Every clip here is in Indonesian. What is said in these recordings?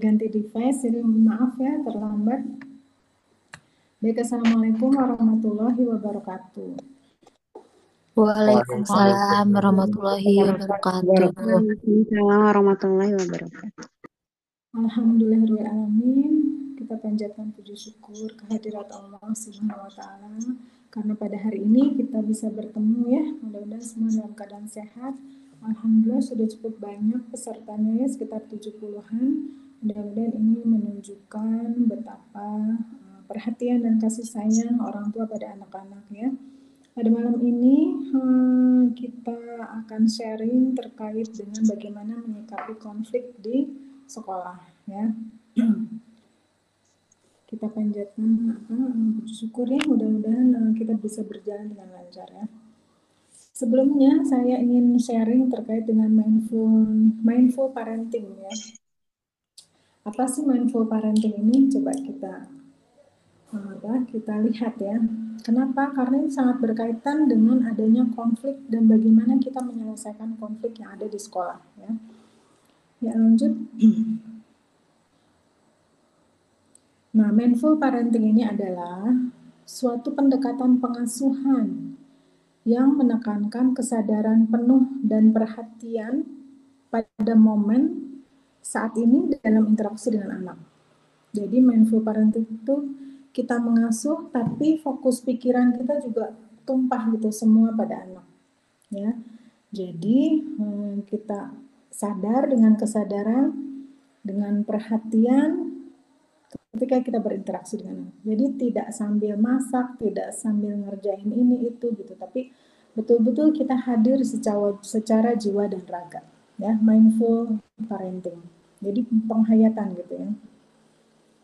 ganti device, jadi maaf ya terlambat. Baik, assalamualaikum warahmatullahi wabarakatuh. Waalaikumsalam warahmatullahi wabarakatuh. Waalaikumsalam warahmatullahi wabarakatuh. Alhamdulillahirrahmanirrahim. Kita panjatkan puji syukur kehadirat Allah Subhanahu wa taala karena pada hari ini kita bisa bertemu ya. Mudah-mudahan semua dalam keadaan sehat. Alhamdulillah sudah cukup banyak pesertanya ya, sekitar 70-an. Mudah-mudahan ini menunjukkan betapa perhatian dan kasih sayang orang tua pada anak-anak ya. Pada malam ini kita akan sharing terkait dengan bagaimana menyikapi konflik di sekolah ya. Kita panjatkan puji syukur ya, mudah-mudahan kita bisa berjalan dengan lancar ya. Sebelumnya saya ingin sharing terkait dengan mindful parenting ya. Apa sih mindful parenting ini? Coba kita lihat ya. Kenapa? Karena ini sangat berkaitan dengan adanya konflik dan bagaimana kita menyelesaikan konflik yang ada di sekolah ya. Ya, lanjut. Nah, mindful parenting ini adalah suatu pendekatan pengasuhan yang menekankan kesadaran penuh dan perhatian pada momen saat ini dalam interaksi dengan anak. Jadi mindful parenting itu kita mengasuh, tapi fokus pikiran kita juga tumpah gitu semua pada anak. Ya, jadi kita sadar dengan kesadaran, dengan perhatian ketika kita berinteraksi dengan anak. Jadi tidak sambil masak, tidak sambil ngerjain ini itu gitu, tapi betul-betul kita hadir secara jiwa dan raga. Ya, mindful parenting. Jadi penghayatan gitu ya.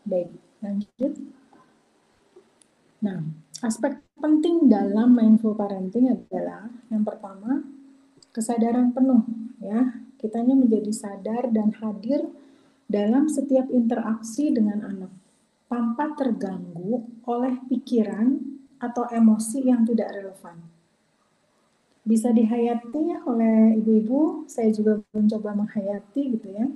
Baik, lanjut. Nah, aspek penting dalam mindful parenting adalah yang pertama, kesadaran penuh ya. Kitanya menjadi sadar dan hadir dalam setiap interaksi dengan anak tanpa terganggu oleh pikiran atau emosi yang tidak relevan. Bisa dihayati ya oleh ibu-ibu, saya juga mencoba menghayati gitu ya.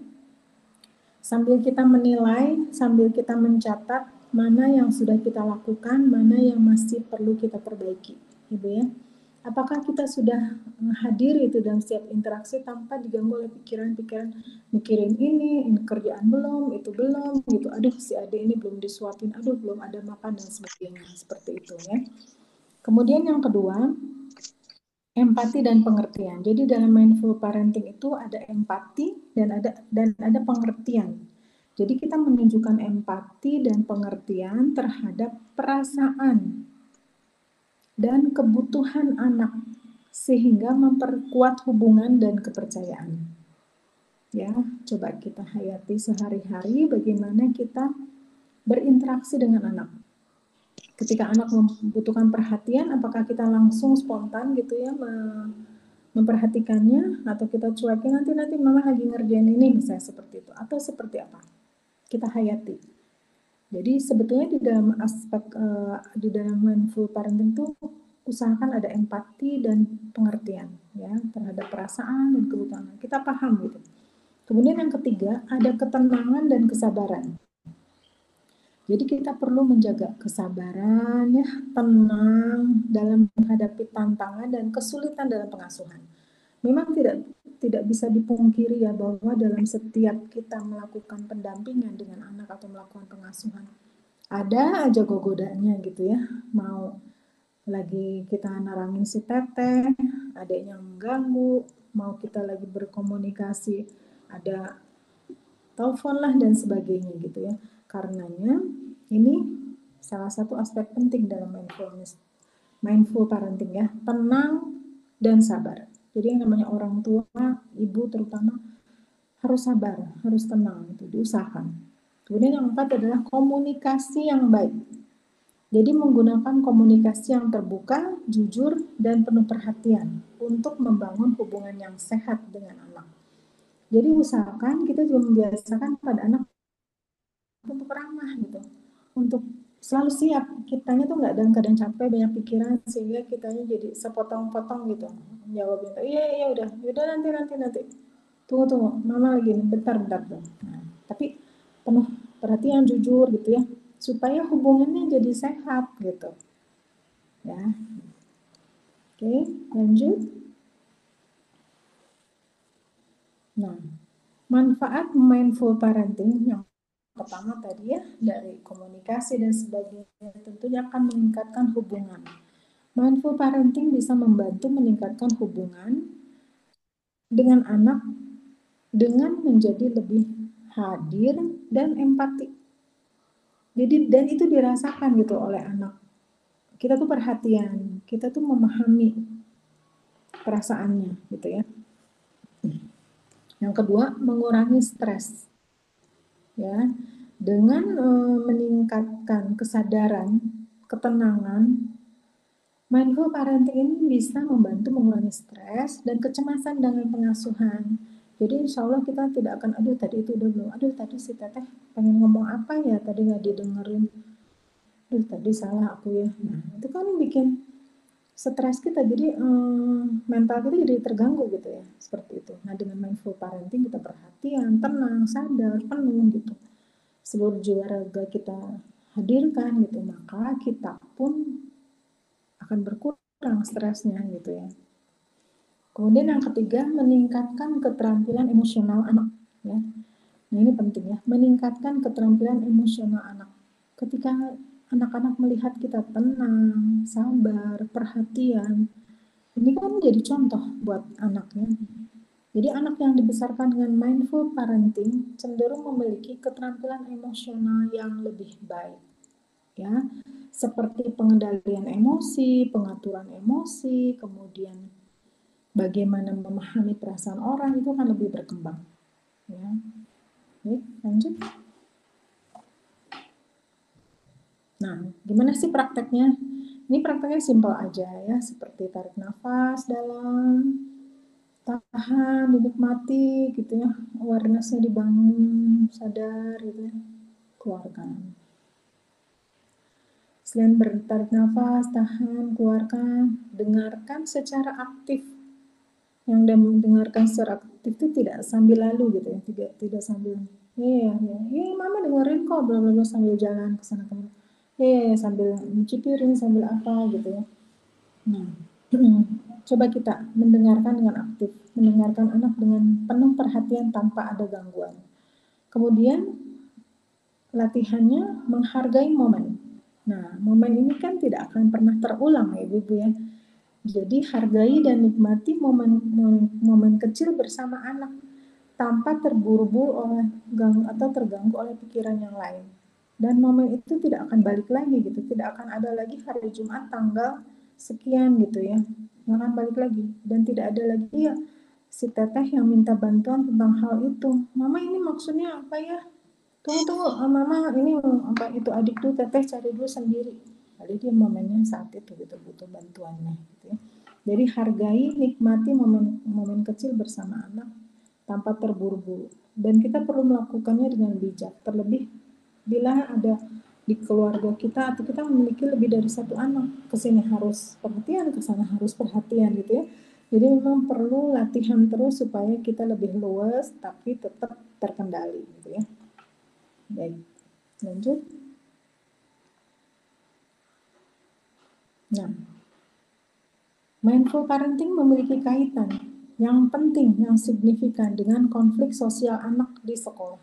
Sambil kita menilai, sambil kita mencatat mana yang sudah kita lakukan, mana yang masih perlu kita perbaiki, Ibu ya. Apakah kita sudah hadir itu dalam setiap interaksi tanpa diganggu oleh pikiran-pikiran mikirin ini kerjaan belum, itu belum, gitu. Aduh si adik ini belum disuapin, aduh belum ada makan dan sebagainya, seperti itu ya. Kemudian yang kedua, empati dan pengertian. Jadi dalam mindful parenting itu ada empati dan ada pengertian. Jadi kita menunjukkan empati dan pengertian terhadap perasaan dan kebutuhan anak sehingga memperkuat hubungan dan kepercayaan. Ya, coba kita hayati sehari-hari bagaimana kita berinteraksi dengan anak. Ketika anak membutuhkan perhatian, apakah kita langsung spontan gitu ya memperhatikannya, atau kita cuekin nanti mama lagi ngerjain ini misalnya seperti itu, atau seperti apa? Kita hayati. Jadi sebetulnya di dalam aspek di dalam mindful parenting itu usahakan ada empati dan pengertian ya terhadap perasaan dan kebutuhan. Kita paham gitu. Kemudian yang ketiga ada ketenangan dan kesabaran. Jadi kita perlu menjaga kesabaran ya, tenang dalam menghadapi tantangan dan kesulitan dalam pengasuhan. Memang tidak bisa dipungkiri ya bahwa dalam setiap kita melakukan pendampingan dengan anak atau melakukan pengasuhan ada aja gogodannya gitu ya. Mau lagi kita narangin si teteh, adiknya mengganggu, mau kita lagi berkomunikasi ada telepon lah dan sebagainya gitu ya. Karenanya ini salah satu aspek penting dalam mindful parenting ya, tenang dan sabar. Jadi yang namanya orang tua, ibu terutama harus sabar, harus tenang, itu diusahakan. Kemudian yang keempat adalah komunikasi yang baik. Jadi menggunakan komunikasi yang terbuka, jujur, dan penuh perhatian untuk membangun hubungan yang sehat dengan anak. Jadi usahakan kita juga membiasakan pada anak untuk ramah gitu, untuk selalu siap. Kitanya tuh nggak dalam keadaan capek, banyak pikiran sehingga kitanya jadi sepotong-potong gitu jawabnya. Iya udah nanti tunggu mama lagi nih bentar tuh. Nah, tapi penuh perhatian, jujur gitu ya, supaya hubungannya jadi sehat gitu ya. Oke, lanjut. Nah, manfaat mindful parenting yang pertama tadi ya, dari komunikasi dan sebagainya, tentunya akan meningkatkan hubungan. Mindful parenting bisa membantu meningkatkan hubungan dengan anak dengan menjadi lebih hadir dan empati. Jadi dan itu dirasakan gitu oleh anak. Kita tuh perhatian, kita tuh memahami perasaannya gitu ya. Yang kedua, mengurangi stres. Ya, dengan meningkatkan kesadaran, ketenangan, mindful parenting ini bisa membantu mengurangi stres dan kecemasan dengan pengasuhan. Jadi insya Allah kita tidak akan, aduh tadi itu udah belum, aduh tadi si teteh pengen ngomong apa ya, tadi nggak didengerin, aduh tadi salah aku ya. Nah itu kan bikin stres kita, jadi mental kita jadi terganggu gitu ya, seperti itu. Nah dengan mindful parenting kita perhatian, tenang, sadar, penuh gitu. Seluruh jiwa raga kita hadirkan gitu, maka kita pun akan berkurang stresnya gitu ya. Kemudian yang ketiga, meningkatkan keterampilan emosional anak ya. Nah ini penting ya, meningkatkan keterampilan emosional anak. Ketika anak-anak melihat kita tenang, sabar, perhatian, ini kan jadi contoh buat anaknya. Jadi anak yang dibesarkan dengan mindful parenting cenderung memiliki keterampilan emosional yang lebih baik. Ya, seperti pengendalian emosi, pengaturan emosi, kemudian bagaimana memahami perasaan orang itu akan lebih berkembang. Ya, baik, lanjut. Nah, gimana sih prakteknya? Ini prakteknya simpel aja ya, seperti tarik nafas dalam, tahan, dinikmati gitu ya, awareness-nya dibangun, sadar gitu ya, keluarkan. Selain bertarik nafas, tahan, keluarkan, dengarkan secara aktif. Yang mendengarkan secara aktif itu tidak sambil lalu gitu ya, tidak sambil mama dengerin kok bla bla bla sambil jalan ke sana kemari. Sambil nyuci piring, sambil apa gitu ya. Nah, coba kita mendengarkan dengan aktif, mendengarkan anak dengan penuh perhatian tanpa ada gangguan. Kemudian latihannya menghargai momen. Nah, momen ini kan tidak akan pernah terulang ya Ibu ya. Jadi hargai dan nikmati momen kecil bersama anak tanpa terburu-buru oleh atau terganggu oleh pikiran yang lain. Dan momen itu tidak akan balik lagi gitu, tidak akan ada lagi hari Jumat tanggal sekian gitu ya, nggak akan balik lagi. Dan tidak ada lagi ya si teteh yang minta bantuan tentang hal itu. Mama ini maksudnya apa ya? Tunggu, mama ini apa itu adik tuh teteh cari dulu sendiri. Jadi dia momennya saat itu gitu, butuh bantuannya gitu ya. Jadi hargai, nikmati momen kecil bersama anak tanpa terburu-buru. Dan kita perlu melakukannya dengan bijak. Terlebih bila ada di keluarga kita atau kita memiliki lebih dari satu anak, kesini harus perhatian, ke sana harus perhatian gitu ya. Jadi memang perlu latihan terus supaya kita lebih luas tapi tetap terkendali gitu ya. Baik, lanjut. Nah, mindful parenting memiliki kaitan yang penting, yang signifikan dengan konflik sosial anak di sekolah.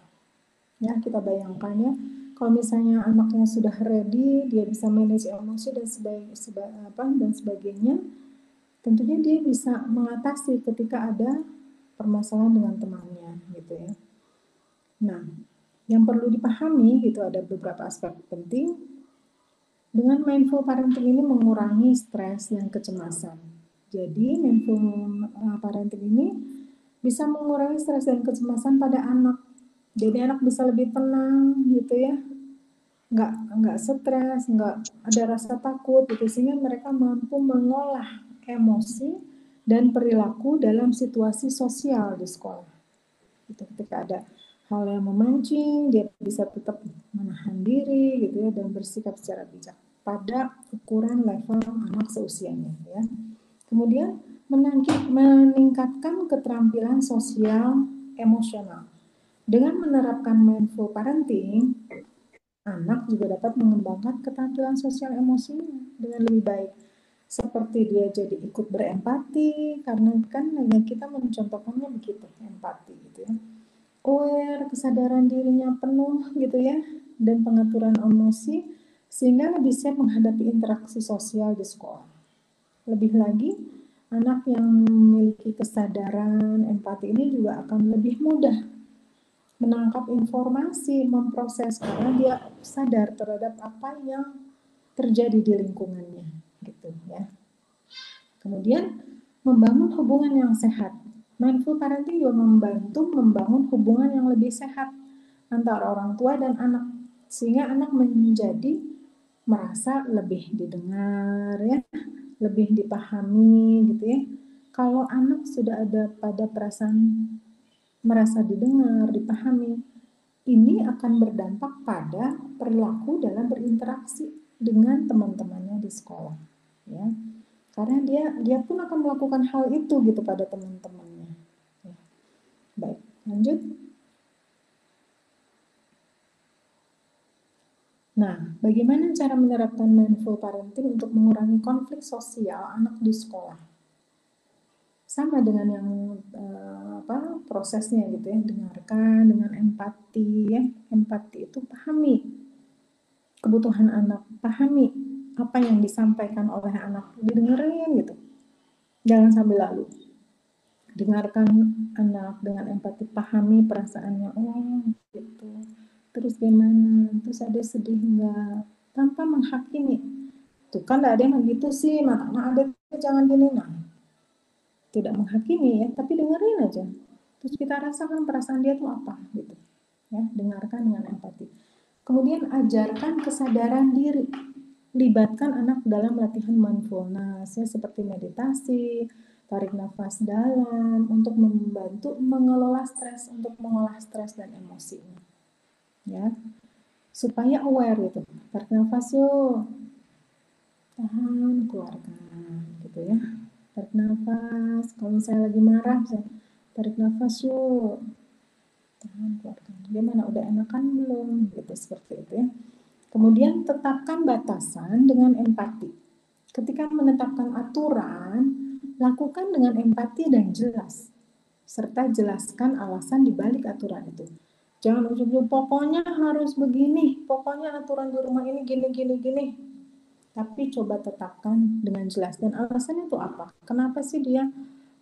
Ya, kita bayangkan ya, kalau misalnya anaknya sudah ready, dia bisa manage emosi dan sebagainya, tentunya dia bisa mengatasi ketika ada permasalahan dengan temannya, gitu ya. Nah, yang perlu dipahami itu ada beberapa aspek penting. Dengan mindful parenting ini mengurangi stres dan kecemasan. Jadi mindful parenting ini bisa mengurangi stres dan kecemasan pada anak. Jadi anak bisa lebih tenang gitu ya, nggak stres, nggak ada rasa takut gitu, sehingga mereka mampu mengolah emosi dan perilaku dalam situasi sosial di sekolah. Gitu, ketika ada hal yang memancing, dia bisa tetap menahan diri gitu ya dan bersikap secara bijak pada ukuran level anak seusianya ya. Kemudian meningkatkan keterampilan sosial emosional. Dengan menerapkan mindful parenting, anak juga dapat mengembangkan keterampilan sosial emosinya dengan lebih baik. Seperti dia jadi ikut berempati, karena kan kita mencontohkannya begitu, empati gitu ya. Aware, kesadaran dirinya penuh gitu ya, dan pengaturan emosi, sehingga lebih siap menghadapi interaksi sosial di sekolah. Lebih lagi, anak yang memiliki kesadaran empati ini juga akan lebih mudah menangkap informasi, memproses, karena dia sadar terhadap apa yang terjadi di lingkungannya gitu ya. Kemudian membangun hubungan yang sehat. Mindful parenting juga membantu membangun hubungan yang lebih sehat antara orang tua dan anak, sehingga anak menjadi merasa lebih didengar ya, lebih dipahami gitu ya. Kalau anak sudah ada pada perasaan merasa didengar, dipahami, ini akan berdampak pada perilaku dalam berinteraksi dengan teman-temannya di sekolah ya. Karena dia pun akan melakukan hal itu gitu pada teman-temannya ya. Baik, lanjut. Nah, bagaimana cara menerapkan mindful parenting untuk mengurangi konflik sosial anak di sekolah? Sama dengan yang prosesnya gitu ya, dengarkan dengan empati ya. Empati itu pahami kebutuhan anak, pahami apa yang disampaikan oleh anak, didengerin gitu. Jangan sambil lalu. Dengarkan anak dengan empati, pahami perasaannya, oh gitu. Terus gimana? Terus ada sedih enggak? Tanpa menghakimi. Tuh kan ada yang begitu sih, mana ada jangan gini. Nah, tidak menghakimi ya, tapi dengerin aja. Terus kita rasakan perasaan dia tuh apa gitu. Ya, dengarkan dengan empati. Kemudian ajarkan kesadaran diri. Libatkan anak dalam latihan mindfulness ya, seperti meditasi, tarik nafas dalam untuk membantu mengelola stres, untuk mengolah stres dan emosinya. Ya. Supaya aware gitu. Tarik nafas yuk. Tahan, keluarkan gitu ya. Tarik nafas. Kalau saya lagi marah, saya tarik nafas yuk. Tahan, keluarkan. Gimana, udah enakan belum? Gitu, seperti itu ya. Kemudian tetapkan batasan dengan empati. Ketika menetapkan aturan, lakukan dengan empati dan jelas, serta jelaskan alasan dibalik aturan itu. Jangan ujung-ujung pokoknya harus begini, pokoknya aturan di rumah ini gini. Tapi coba tetapkan dengan jelas, dan alasannya itu apa? Kenapa sih dia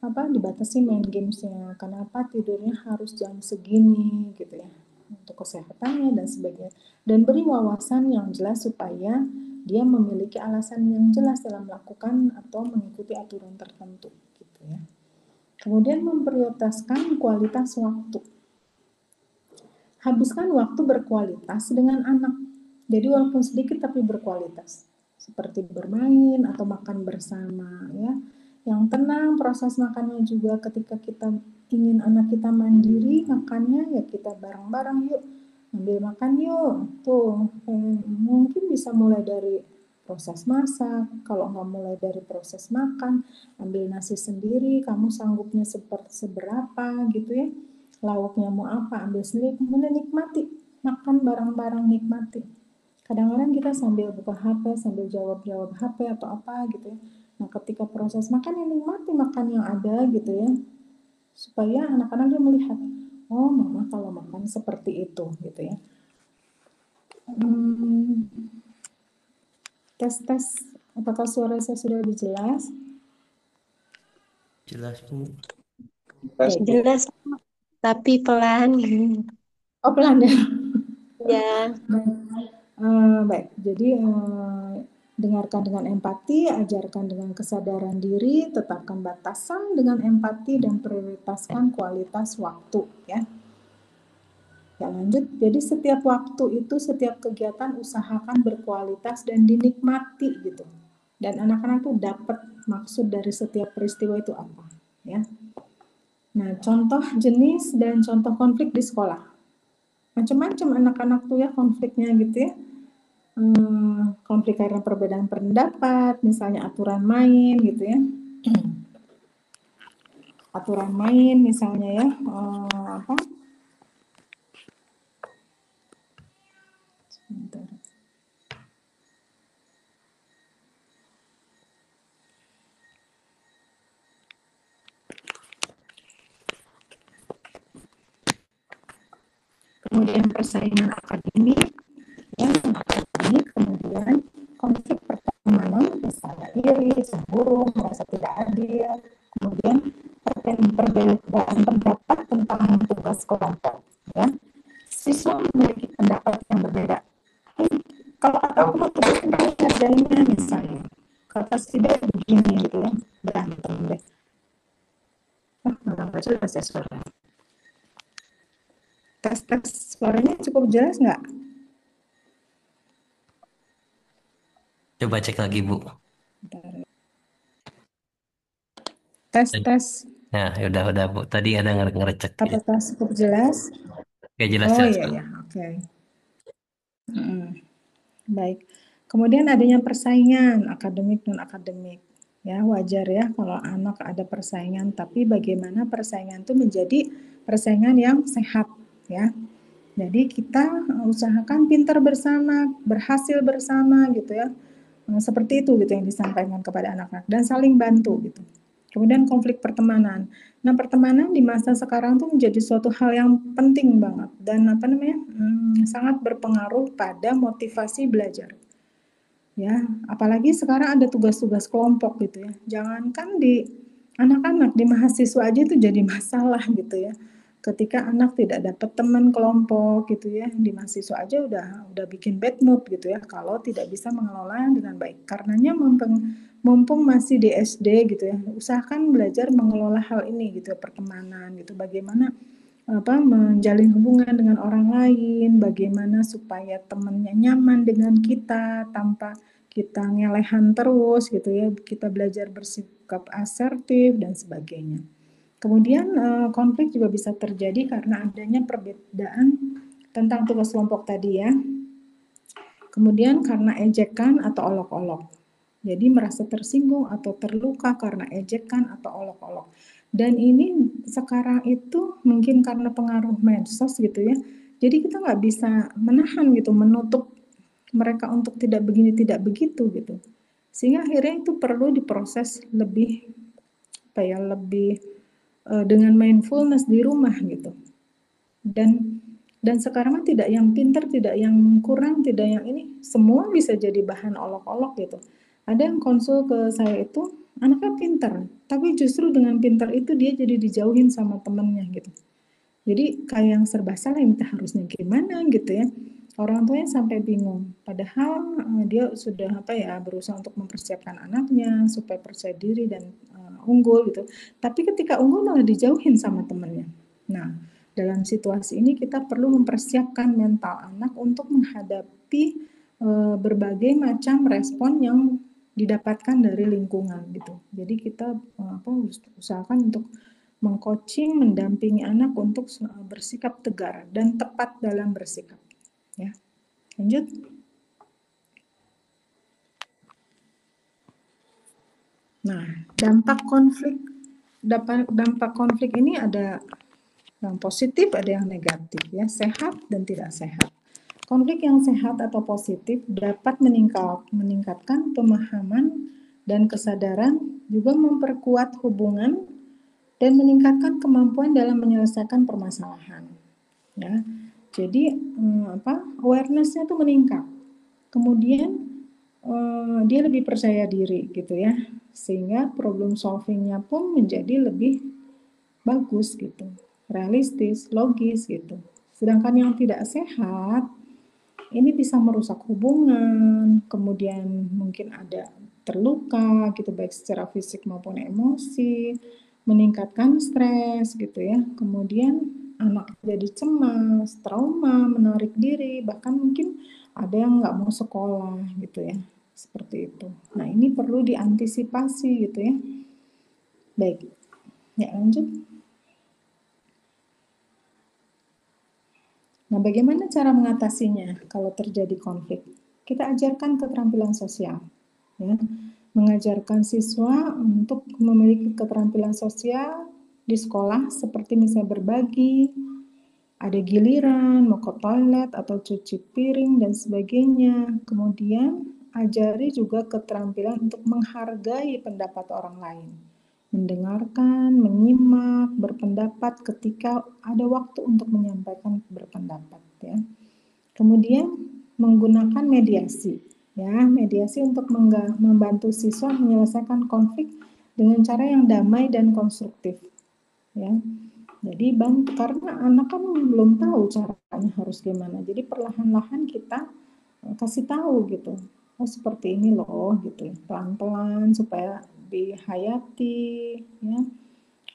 dibatasi main gamesnya? Kenapa tidurnya harus jam segini gitu ya? Untuk kesehatannya dan sebagainya, dan beri wawasan yang jelas supaya dia memiliki alasan yang jelas dalam melakukan atau mengikuti aturan tertentu gitu ya. Kemudian memprioritaskan kualitas waktu. Habiskan waktu berkualitas dengan anak. Jadi walaupun sedikit tapi berkualitas. Seperti bermain atau makan bersama ya. Yang tenang, proses makannya juga ketika kita ingin anak kita mandiri makannya, ya kita bareng-bareng yuk, ambil makan yuk. Tuh, mungkin bisa mulai dari proses masak. Kalau nggak mulai dari proses makan, ambil nasi sendiri, kamu sanggupnya seberapa gitu ya. Lauknya mau apa, ambil sendiri, kemudian nikmati. Makan bareng-bareng, nikmati. Kadang-kadang kita sambil buka HP, sambil jawab-jawab HP atau apa gitu ya. Nah, ketika proses makan, ya nikmati makan yang ada gitu ya. Supaya anak-anak dia melihat, oh mama kalau makan seperti itu gitu ya. Tes, apakah suara saya sudah lebih jelas? Jelas, Bu. Jelas, tapi pelan. Oh, pelan ya? Ya. Baik, jadi dengarkan dengan empati, ajarkan dengan kesadaran diri, tetapkan batasan dengan empati, dan prioritaskan kualitas waktu ya. Ya lanjut, jadi setiap waktu itu, setiap kegiatan usahakan berkualitas dan dinikmati gitu. Dan anak-anak tuh dapat maksud dari setiap peristiwa itu apa ya. Nah, contoh jenis dan contoh konflik di sekolah. Macam-macam anak-anak tuh ya konfliknya gitu ya. Konflik karena perbedaan pendapat, misalnya aturan main gitu ya. Aturan main misalnya ya, kemudian persaingan akademik, ya, akademik, kemudian konflik pertemanan, misalnya iri, cemburu, merasa tidak adil, kemudian perbedaan pendapat tentang tugas kelompok, ya. Siswa memiliki pendapat yang berbeda. Kalau kata aku tugas ini ngerjainnya misalnya, kata si B begini gitu ya, berantem deh. Nggak jelas ya suara. Tes suaranya cukup jelas nggak? Coba cek lagi, Bu. Bentar. Tes. Nah, udah, Bu. Tadi ada ngerecek. Apakah cukup jelas? Oke, jelas. Oh iya, oke. Baik. Kemudian adanya persaingan akademik non akademik. Ya, wajar ya kalau anak ada persaingan, tapi bagaimana persaingan itu menjadi persaingan yang sehat, ya. Jadi kita usahakan pintar bersama, berhasil bersama gitu ya. Seperti itu gitu yang disampaikan kepada anak-anak dan saling bantu gitu. Kemudian konflik pertemanan. Nah, pertemanan di masa sekarang tuh menjadi suatu hal yang penting banget dan sangat berpengaruh pada motivasi belajar. Ya, apalagi sekarang ada tugas-tugas kelompok gitu ya. Jangankan di anak-anak, di mahasiswa aja itu jadi masalah gitu ya. Ketika anak tidak dapat teman kelompok gitu ya, di mahasiswa aja udah bikin bad mood gitu ya kalau tidak bisa mengelola dengan baik. Karenanya mumpung masih di SD gitu ya, usahakan belajar mengelola hal ini gitu ya, pertemanan gitu. Bagaimana menjalin hubungan dengan orang lain, bagaimana supaya temannya nyaman dengan kita tanpa kita ngelehan terus gitu ya, kita belajar bersikap asertif dan sebagainya. Kemudian konflik juga bisa terjadi karena adanya perbedaan tentang tugas kelompok tadi ya. Kemudian karena ejekan atau olok-olok. Jadi merasa tersinggung atau terluka karena ejekan atau olok-olok. Dan ini sekarang itu mungkin karena pengaruh medsos gitu ya. Jadi kita nggak bisa menahan gitu, menutup mereka untuk tidak begini, tidak begitu gitu. Sehingga akhirnya itu perlu diproses lebih dengan mindfulness di rumah gitu. Dan sekarang tidak yang pintar, tidak yang kurang, tidak yang ini, semua bisa jadi bahan olok-olok gitu. Ada yang konsul ke saya itu anaknya pintar, tapi justru dengan pintar itu dia jadi dijauhin sama temennya gitu. Jadi kayak yang serba salah, minta harusnya gimana gitu ya. Orang tuanya sampai bingung. Padahal dia sudah berusaha untuk mempersiapkan anaknya supaya percaya diri dan unggul gitu. Tapi ketika unggul malah dijauhin sama temennya. Nah, dalam situasi ini kita perlu mempersiapkan mental anak untuk menghadapi berbagai macam respon yang didapatkan dari lingkungan gitu. Jadi kita usahakan untuk mengcoaching, mendampingi anak untuk bersikap tegar dan tepat dalam bersikap. Ya, lanjut. Nah, dampak konflik ini ada yang positif, ada yang negatif, ya, sehat dan tidak sehat. Konflik yang sehat atau positif dapat meningkatkan pemahaman dan kesadaran, juga memperkuat hubungan dan meningkatkan kemampuan dalam menyelesaikan permasalahan. Ya, jadi awareness-nya tuh meningkat. Kemudian dia lebih percaya diri gitu ya, sehingga problem solving-nya pun menjadi lebih bagus gitu, realistis, logis gitu. Sedangkan yang tidak sehat ini bisa merusak hubungan, kemudian mungkin ada terluka gitu baik secara fisik maupun emosi, meningkatkan stres gitu ya. Kemudian anak jadi cemas, trauma, menarik diri, bahkan mungkin ada yang nggak mau sekolah gitu ya, seperti itu. Nah, ini perlu diantisipasi gitu ya. Baik, ya lanjut. Nah, bagaimana cara mengatasinya kalau terjadi konflik? Kita ajarkan keterampilan sosial, ya. Mengajarkan siswa untuk memiliki keterampilan sosial di sekolah seperti misalnya berbagi, ada giliran, mau ke toilet atau cuci piring dan sebagainya. Kemudian ajari juga keterampilan untuk menghargai pendapat orang lain. mendengarkan, menyimak, berpendapat ketika ada waktu untuk menyampaikan berpendapat ya. Kemudian menggunakan mediasi ya, mediasi untuk membantu siswa menyelesaikan konflik dengan cara yang damai dan konstruktif ya. Jadi bantu, karena anak kan belum tahu caranya harus gimana. Jadi perlahan-lahan kita kasih tahu gitu. Oh seperti ini loh gitu. Pelan-pelan supaya dihayati ya,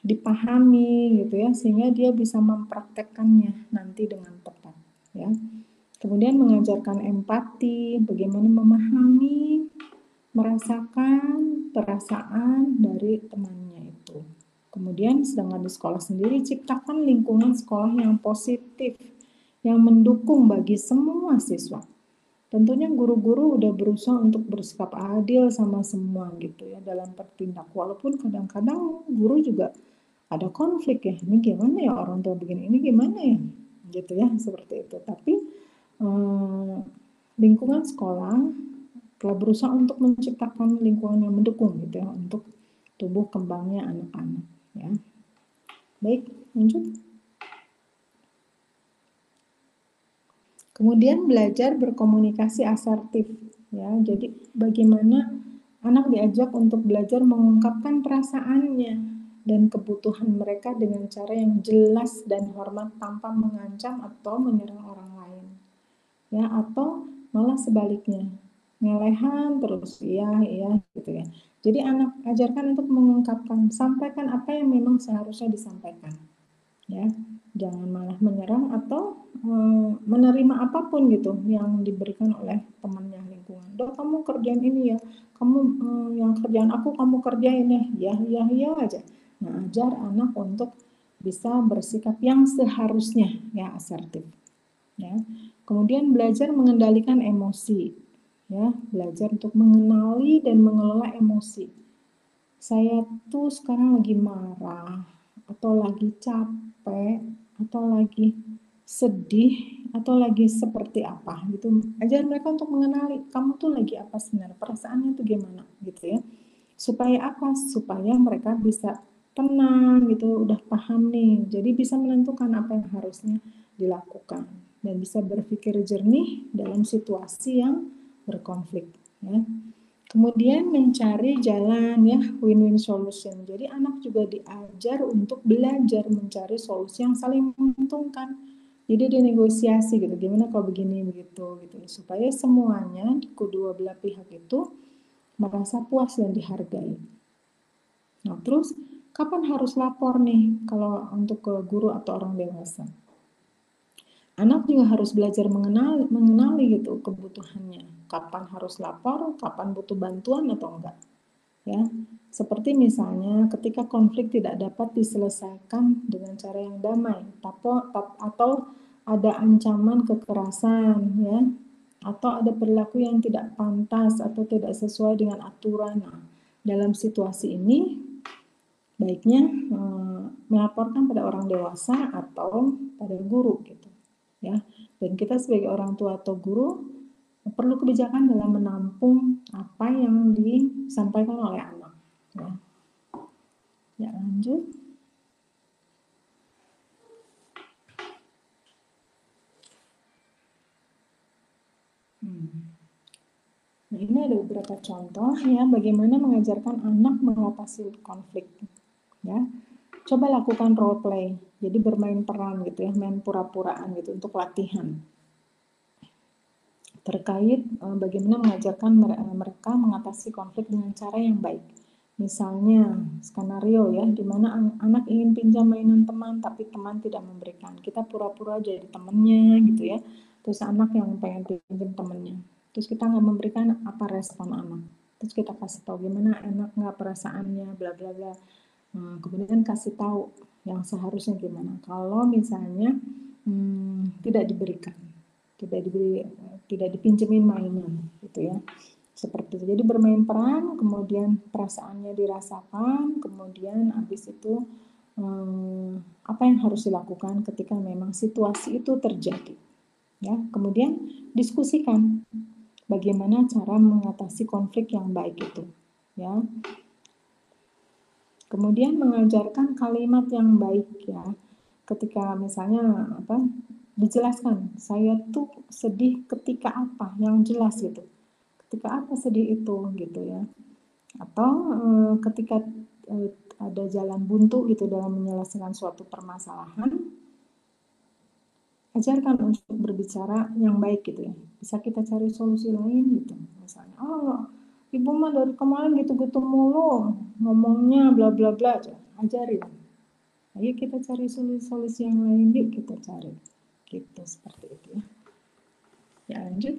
dipahami gitu ya, sehingga dia bisa mempraktekkannya nanti dengan tepat ya. Kemudian mengajarkan empati, bagaimana memahami, merasakan perasaan dari temannya itu. Kemudian sedangkan di sekolah sendiri, ciptakan lingkungan sekolah yang positif, yang mendukung bagi semua siswa. Tentunya guru-guru udah berusaha untuk bersikap adil sama semua gitu ya dalam bertindak. Walaupun kadang-kadang guru juga ada konflik ya, ini gimana ya orang tua begini, ini gimana ya, gitu ya, seperti itu. Tapi lingkungan sekolah telah berusaha untuk menciptakan lingkungan yang mendukung gitu ya untuk tumbuh kembangnya anak-anak ya. Baik, lanjut. Kemudian belajar berkomunikasi asertif ya. Jadi bagaimana anak diajak untuk belajar mengungkapkan perasaannya dan kebutuhan mereka dengan cara yang jelas dan hormat tanpa mengancam atau menyerang orang lain. Ya, atau malah sebaliknya. Ngelehan terus iya gitu ya. Jadi anak ajarkan untuk mengungkapkan, sampaikan apa yang memang seharusnya disampaikan. Ya, jangan malah menyerang atau menerima apapun gitu yang diberikan oleh temannya lingkungan. Dok, kamu kerjain ini ya, kamu yang kerjaan aku kamu kerjain ya aja. Nah, ajar anak untuk bisa bersikap yang seharusnya ya, asertif. Ya. Kemudian belajar mengendalikan emosi. Ya, belajar untuk mengenali dan mengelola emosi. Saya tuh sekarang lagi marah atau lagi capek atau lagi sedih atau lagi seperti apa gitu. Ajar mereka untuk mengenali kamu tuh lagi apa sebenarnya, perasaannya tuh gimana gitu ya. Supaya apa? Supaya mereka bisa tenang gitu, udah paham nih. Jadi bisa menentukan apa yang harusnya dilakukan dan bisa berpikir jernih dalam situasi yang berkonflik ya. Kemudian mencari jalan ya, win-win solution. Jadi anak juga diajar untuk belajar mencari solusi yang saling menguntungkan. Jadi dinegosiasi gitu, gimana kalau begini begitu gitu, supaya semuanya kedua belah pihak itu merasa puas dan dihargai. Nah terus kapan harus lapor nih kalau untuk ke guru atau orang dewasa? Anak juga harus belajar mengenali gitu kebutuhannya. Kapan harus lapor, kapan butuh bantuan atau enggak. Ya, seperti misalnya ketika konflik tidak dapat diselesaikan dengan cara yang damai, atau ada ancaman kekerasan, ya, atau ada perilaku yang tidak pantas atau tidak sesuai dengan aturan. Nah, dalam situasi ini, baiknya melaporkan pada orang dewasa atau pada guru, gitu, ya. Dan kita sebagai orang tua atau guru perlu kebijakan dalam menampung apa yang disampaikan oleh anak. Ya, lanjut. Nah, ini ada beberapa contoh ya bagaimana mengajarkan anak mengatasi konflik. Ya, coba lakukan role play. Jadi bermain peran gitu ya, main pura-puraan gitu untuk latihan. Terkait bagaimana mengajarkan mereka mengatasi konflik dengan cara yang baik. Misalnya skenario ya, di mana anak ingin pinjam mainan teman tapi teman tidak memberikan. Kita pura-pura jadi temannya gitu ya. Terus anak yang pengen pinjam temannya. Terus kita nggak memberikan, apa respon anak. Terus kita kasih tahu gimana enak nggak perasaannya, bla bla bla. Kemudian kasih tahu yang seharusnya gimana. Kalau misalnya tidak diberikan, tidak dipinjemin mainan gitu ya. Seperti itu. Jadi bermain peran, kemudian perasaannya dirasakan, kemudian habis itu apa yang harus dilakukan ketika memang situasi itu terjadi. Ya, kemudian diskusikan bagaimana cara mengatasi konflik yang baik itu. Ya. Kemudian mengajarkan kalimat yang baik ya. Ketika misalnya dijelaskan, saya tuh sedih ketika apa, yang jelas gitu. Ketika apa sedih itu gitu ya. Atau ketika ada jalan buntu gitu dalam menyelesaikan suatu permasalahan, ajarkan untuk berbicara yang baik gitu ya. Bisa kita cari solusi lain gitu. Misalnya, ibu mah dari kemarin gitu-gitu mulu, ngomongnya bla bla bla, ajarin. Ayo kita cari solusi yang lain, yuk kita cari. Gitu, seperti itu ya. Ya, lanjut.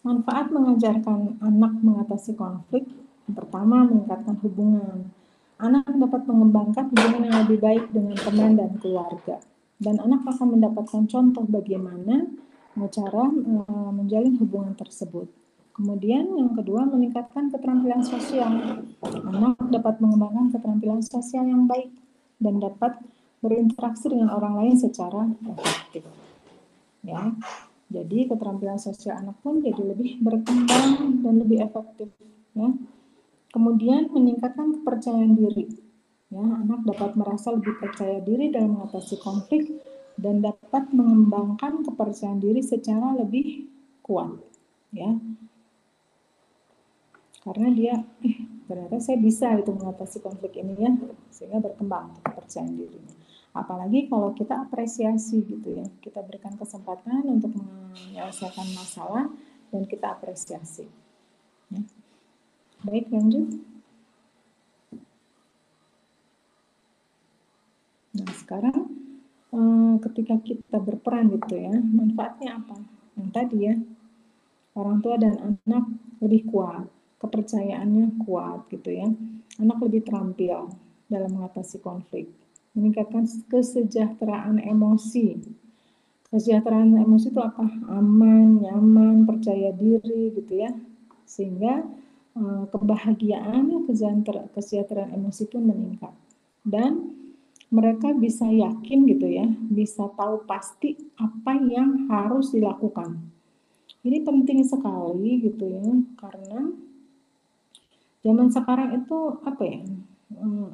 Manfaat mengajarkan anak mengatasi konflik. Pertama, meningkatkan hubungan. Anak dapat mengembangkan hubungan yang lebih baik dengan teman dan keluarga. Dan anak akan mendapatkan contoh bagaimana cara menjalin hubungan tersebut. Kemudian yang kedua, meningkatkan keterampilan sosial. Anak dapat mengembangkan keterampilan sosial yang baik dan dapat berinteraksi dengan orang lain secara efektif. Ya. Jadi keterampilan sosial anak pun jadi lebih berkembang dan lebih efektif. Ya. Kemudian meningkatkan kepercayaan diri. Ya, anak dapat merasa lebih percaya diri dalam mengatasi konflik dan dapat mengembangkan kepercayaan diri secara lebih kuat. Ya. Karena dia, ternyata saya bisa itu mengatasi konflik ini ya, sehingga berkembang kepercayaan dirinya. Apalagi kalau kita apresiasi gitu ya, kita berikan kesempatan untuk menyelesaikan masalah dan kita apresiasi. Ya. Baik, lanjut. Nah, sekarang ketika kita berperan gitu ya, manfaatnya apa? Yang tadi ya, orang tua dan anak lebih kuat, kepercayaannya kuat gitu ya. Anak lebih terampil dalam mengatasi konflik, meningkatkan kesejahteraan emosi. Kesejahteraan emosi itu apa? Aman, nyaman, percaya diri gitu ya. Sehingga kebahagiaan, kesejahteraan emosi pun meningkat. Dan mereka bisa yakin gitu ya, bisa tahu pasti apa yang harus dilakukan. Ini penting sekali gitu ya, karena zaman sekarang itu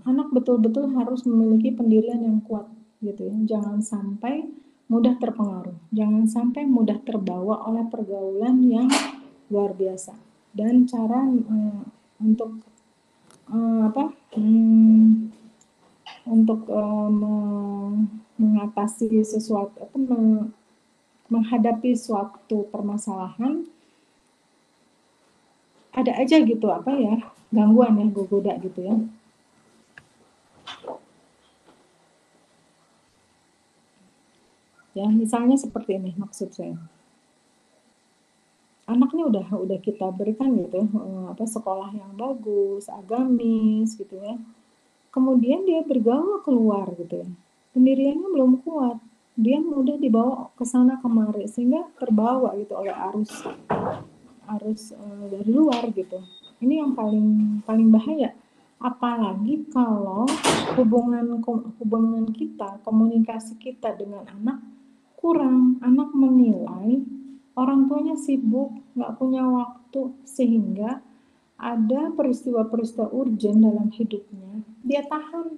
anak betul-betul harus memiliki pendirian yang kuat gitu ya. Jangan sampai mudah terpengaruh, jangan sampai mudah terbawa oleh pergaulan yang luar biasa. Dan cara untuk mengatasi sesuatu menghadapi suatu permasalahan, ada aja gitu gangguan ya, goda gitu ya. Ya, misalnya seperti ini maksud saya. Anaknya udah kita berikan gitu sekolah yang bagus, agamis gitu ya. Kemudian dia bergaul keluar gitu ya. Pendiriannya belum kuat. Dia mudah dibawa ke sana kemari sehingga terbawa gitu oleh arus dari luar gitu. Ini yang paling bahaya. Apalagi kalau hubungan kita, komunikasi kita dengan anak kurang, anak menilai orang tuanya sibuk, nggak punya waktu, sehingga ada peristiwa-peristiwa urgent dalam hidupnya, dia tahan,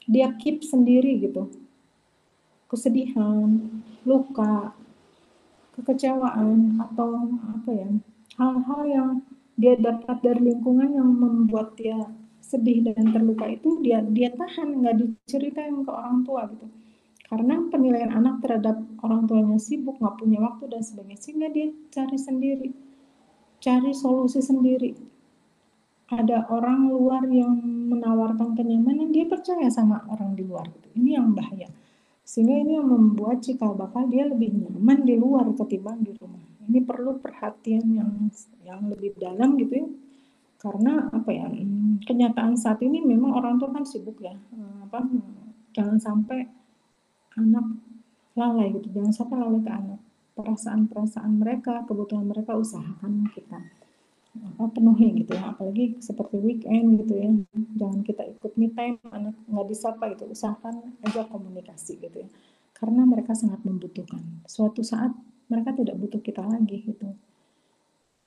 dia keep sendiri gitu. Kesedihan, luka, kekecewaan, atau hal-hal yang dia dapat dari lingkungan yang membuat dia sedih dan terluka itu dia tahan, nggak diceritain ke orang tua gitu. Karena penilaian anak terhadap orang tuanya sibuk, nggak punya waktu dan sebagainya, sehingga dia cari sendiri, cari solusi sendiri. Ada orang luar yang menawarkan kenyamanan, dia percaya sama orang di luar. Ini yang bahaya. Sehingga ini yang membuat cikal bakal dia lebih nyaman di luar ketimbang di rumah. Ini perlu perhatian yang lebih dalam gitu ya. Karena kenyataan saat ini memang orang tua kan sibuk ya. Jangan sampai anak lalai gitu. Jangan sampai lalai ke anak. Perasaan-perasaan mereka, kebutuhan mereka usahakan kita penuhi gitu ya, apalagi seperti weekend gitu ya, jangan kita ikut me time, anak nggak disapa gitu, usahakan aja komunikasi gitu ya, karena mereka sangat membutuhkan. Suatu saat mereka tidak butuh kita lagi gitu.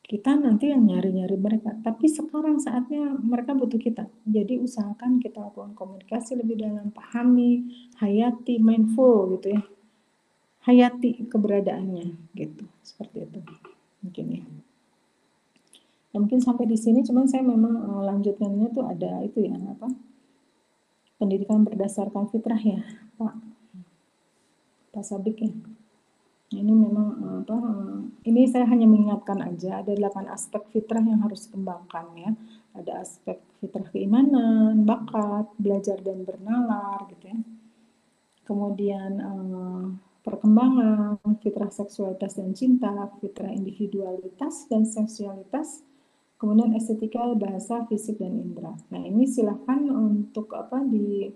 Kita nanti yang nyari-nyari mereka, tapi sekarang saatnya mereka butuh kita. Jadi usahakan kita lakukan komunikasi lebih dalam, pahami, hayati, mindful gitu ya. Hayati keberadaannya gitu. Seperti itu. Mungkin ya. Ya, mungkin sampai di sini, cuman saya memang lanjutkannya tuh ada itu ya, apa? Pendidikan berdasarkan fitrah ya, Pak Sabik ya. Ini memang ini saya hanya mengingatkan aja, ada 8 aspek fitrah yang harus dikembangkan ya. Ada aspek fitrah keimanan, bakat, belajar dan bernalar gitu ya. Kemudian perkembangan, fitrah seksualitas dan cinta, fitrah individualitas dan seksualitas, kemudian estetika, bahasa, fisik dan indera. Nah, ini silahkan untuk di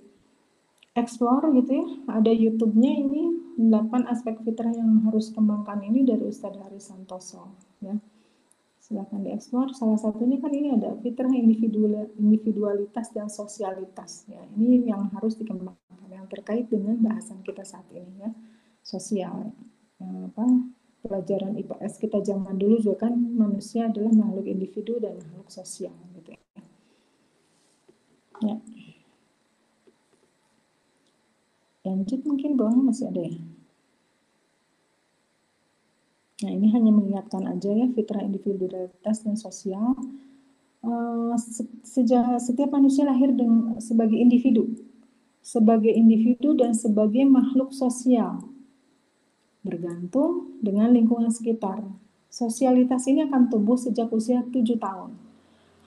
explore gitu ya, ada YouTube-nya ini 8 aspek fitrah yang harus kembangkan ini dari Ustadz Haris Santoso ya. Silahkan dieksplor. Salah satunya kan ini ada fitrah individualitas dan sosialitas ya. Ini yang harus dikembangkan yang terkait dengan bahasan kita saat ini ya, sosial. Pelajaran IPS kita zaman dulu juga kan manusia adalah makhluk individu dan makhluk sosial gitu ya. Ya. Lanjut mungkin bawahnya masih ada ya. Nah, ini hanya mengingatkan aja ya, fitrah individualitas dan sosial. Setiap manusia lahir sebagai individu dan sebagai makhluk sosial, bergantung dengan lingkungan sekitar. Sosialitas ini akan tumbuh sejak usia 7 tahun.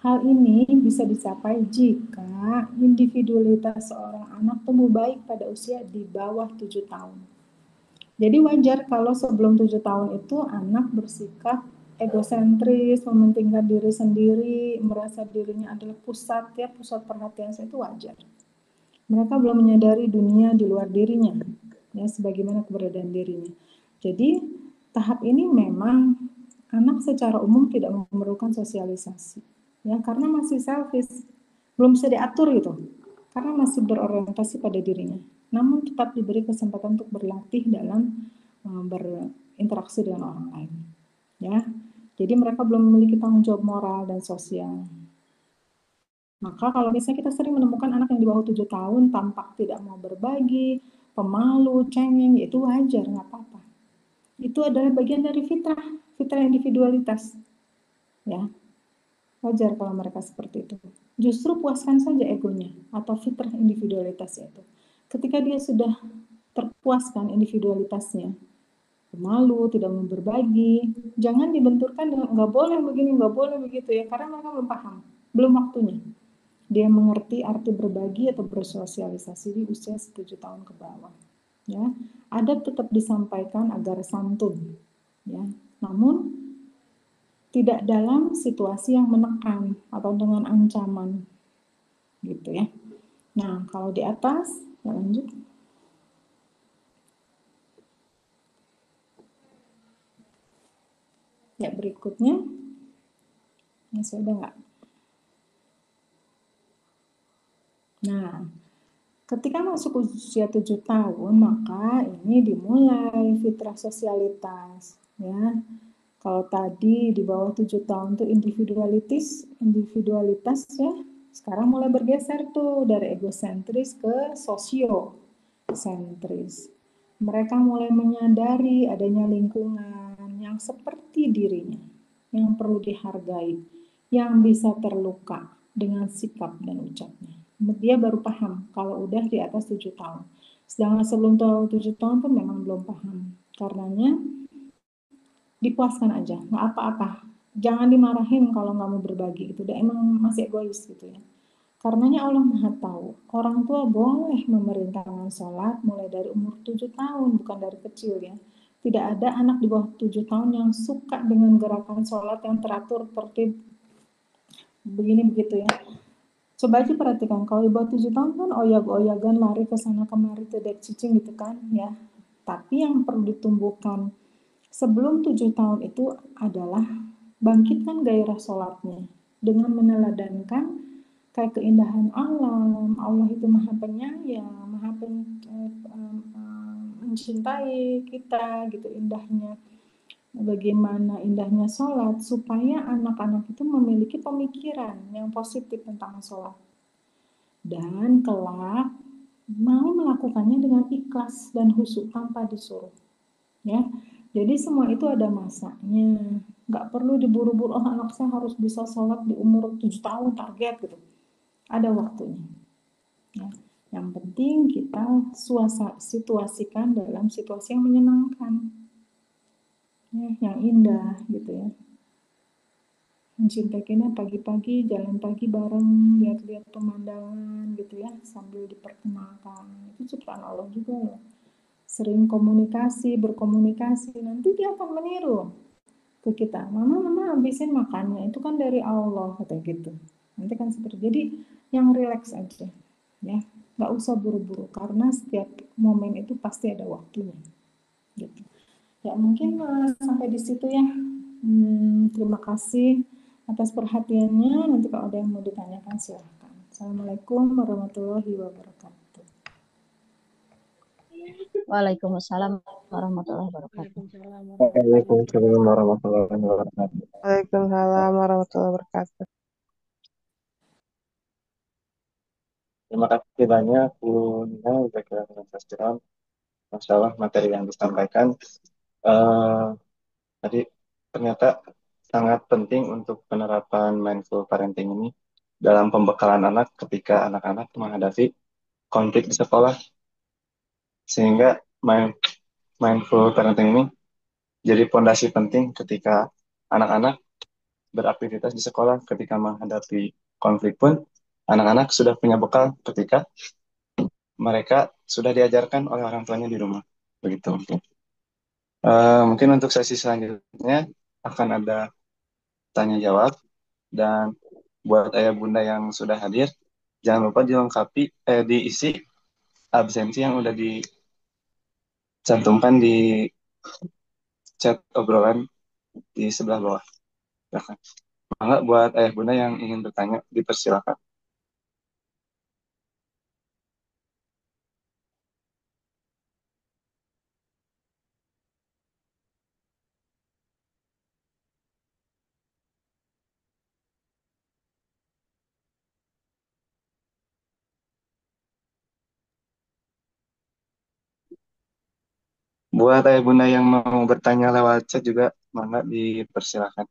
Hal ini bisa dicapai jika individualitas seorang anak tumbuh baik pada usia di bawah 7 tahun. Jadi wajar kalau sebelum 7 tahun itu anak bersikap egosentris, mementingkan diri sendiri, merasa dirinya adalah pusat perhatian itu wajar. Mereka belum menyadari dunia di luar dirinya, ya, sebagaimana keberadaan dirinya. Jadi tahap ini memang anak secara umum tidak memerlukan sosialisasi, ya, karena masih selfish, belum bisa diatur gitu, karena masih berorientasi pada dirinya. Namun tetap diberi kesempatan untuk berlatih dalam berinteraksi dengan orang lain. Ya, jadi mereka belum memiliki tanggung jawab moral dan sosial. Maka kalau misalnya kita sering menemukan anak yang di bawah 7 tahun tampak tidak mau berbagi, pemalu, cengeng, itu wajar, nggak apa-apa. Itu adalah bagian dari fitrah individualitas. Ya, wajar kalau mereka seperti itu. Justru puaskan saja egonya atau fitrah individualitas itu. Ketika dia sudah terpuaskan individualitasnya, malu, tidak mau berbagi, jangan dibenturkan dengan nggak boleh begini, nggak boleh begitu ya, karena mereka belum paham, belum waktunya. Dia mengerti arti berbagi atau bersosialisasi di usia 7 tahun ke bawah. Ya, adab tetap disampaikan agar santun, ya. Namun tidak dalam situasi yang menekan atau dengan ancaman, gitu ya. Nah, kalau di atas, ya lanjut. Ya, berikutnya. Masih ada nggak? Nah, ketika masuk usia 7 tahun, maka ini dimulai fitrah sosialitas. Ya, kalau tadi di bawah 7 tahun tuh individualitas ya, sekarang mulai bergeser tuh dari egosentris ke sosiosentris. Mereka mulai menyadari adanya lingkungan yang seperti dirinya, yang perlu dihargai, yang bisa terluka dengan sikap dan ucapnya. Dia baru paham kalau udah di atas 7 tahun. Sedangkan sebelum 7 tahun tuh memang belum paham. Karenanya dipuaskan aja, nggak apa-apa. Jangan dimarahin kalau nggak mau berbagi, itu dia emang masih egois gitu ya. Karenanya Allah Maha Tahu, orang tua boleh memerintahkan sholat mulai dari umur 7 tahun, bukan dari kecil ya. Tidak ada anak di bawah 7 tahun yang suka dengan gerakan sholat yang teratur, tertib, begini begitu ya. Coba aja perhatikan, kalau di bawah 7 tahun kan oyag-oyagan, lari ke sana kemari, tidak cicing gitu kan ya. Tapi yang perlu ditumbuhkan sebelum 7 tahun itu adalah bangkitkan gairah sholatnya dengan meneladankan kayak keindahan alam. Allah itu maha penyayang, maha mencintai kita gitu, indahnya bagaimana indahnya sholat, supaya anak-anak itu memiliki pemikiran yang positif tentang sholat dan kelak mau melakukannya dengan ikhlas dan khusyuk tanpa disuruh, ya. Jadi semua itu ada masanya, nggak perlu diburu-buru, oh anak saya harus bisa sholat di umur 7 tahun target gitu, ada waktunya, ya. Yang penting kita situasikan dalam situasi yang menyenangkan, ya, yang indah gitu ya. Mencintainya pagi-pagi, jalan pagi bareng, lihat-lihat pemandangan gitu ya, sambil diperkenalkan. Itu ciptaan Allah juga ya. Sering komunikasi, berkomunikasi, nanti dia akan meniru ke kita. Mama habisin makannya, itu kan dari Allah, kata gitu. Nanti kan seperti, jadi yang rileks aja, ya. Nggak usah buru-buru, karena setiap momen itu pasti ada waktunya. Gitu. Ya mungkin sampai di situ ya. Terima kasih atas perhatiannya. Nanti kalau ada yang mau ditanyakan silahkan. Assalamualaikum warahmatullahi wabarakatuh. Waalaikumsalam warahmatullahi wabarakatuh. Waalaikumsalam warahmatullahi wabarakatuh. Waalaikumsalam warahmatullahi wabarakatuh. Terima kasih banyak Bu Nina, Zakira dan Sastron. Masya Allah materi yang disampaikan tadi ternyata sangat penting untuk penerapan mindful parenting ini dalam pembekalan anak ketika anak-anak menghadapi konflik di sekolah, sehingga mindful parenting ini jadi fondasi penting ketika anak-anak beraktivitas di sekolah. Ketika menghadapi konflik pun anak-anak sudah punya bekal ketika mereka sudah diajarkan oleh orang tuanya di rumah. Begitu mungkin. Mungkin untuk sesi selanjutnya akan ada tanya jawab, dan buat ayah bunda yang sudah hadir jangan lupa dilengkapi diisi absensi yang udah dicantumkan di chat obrolan di sebelah bawah. Silahkan. Mangga buat ayah bunda yang ingin bertanya dipersilakan. Buat ayah bunda yang mau bertanya lewat chat juga mangga dipersilakan.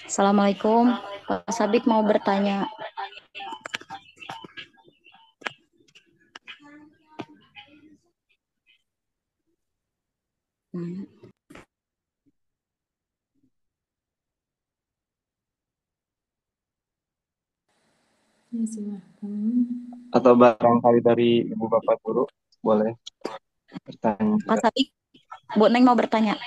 Assalamualaikum, Pak Sabik mau bertanya. Ya silahkan. Atau barangkali dari ibu bapak guru boleh bertanya Pak juga. Sabik, Bu Neng mau bertanya.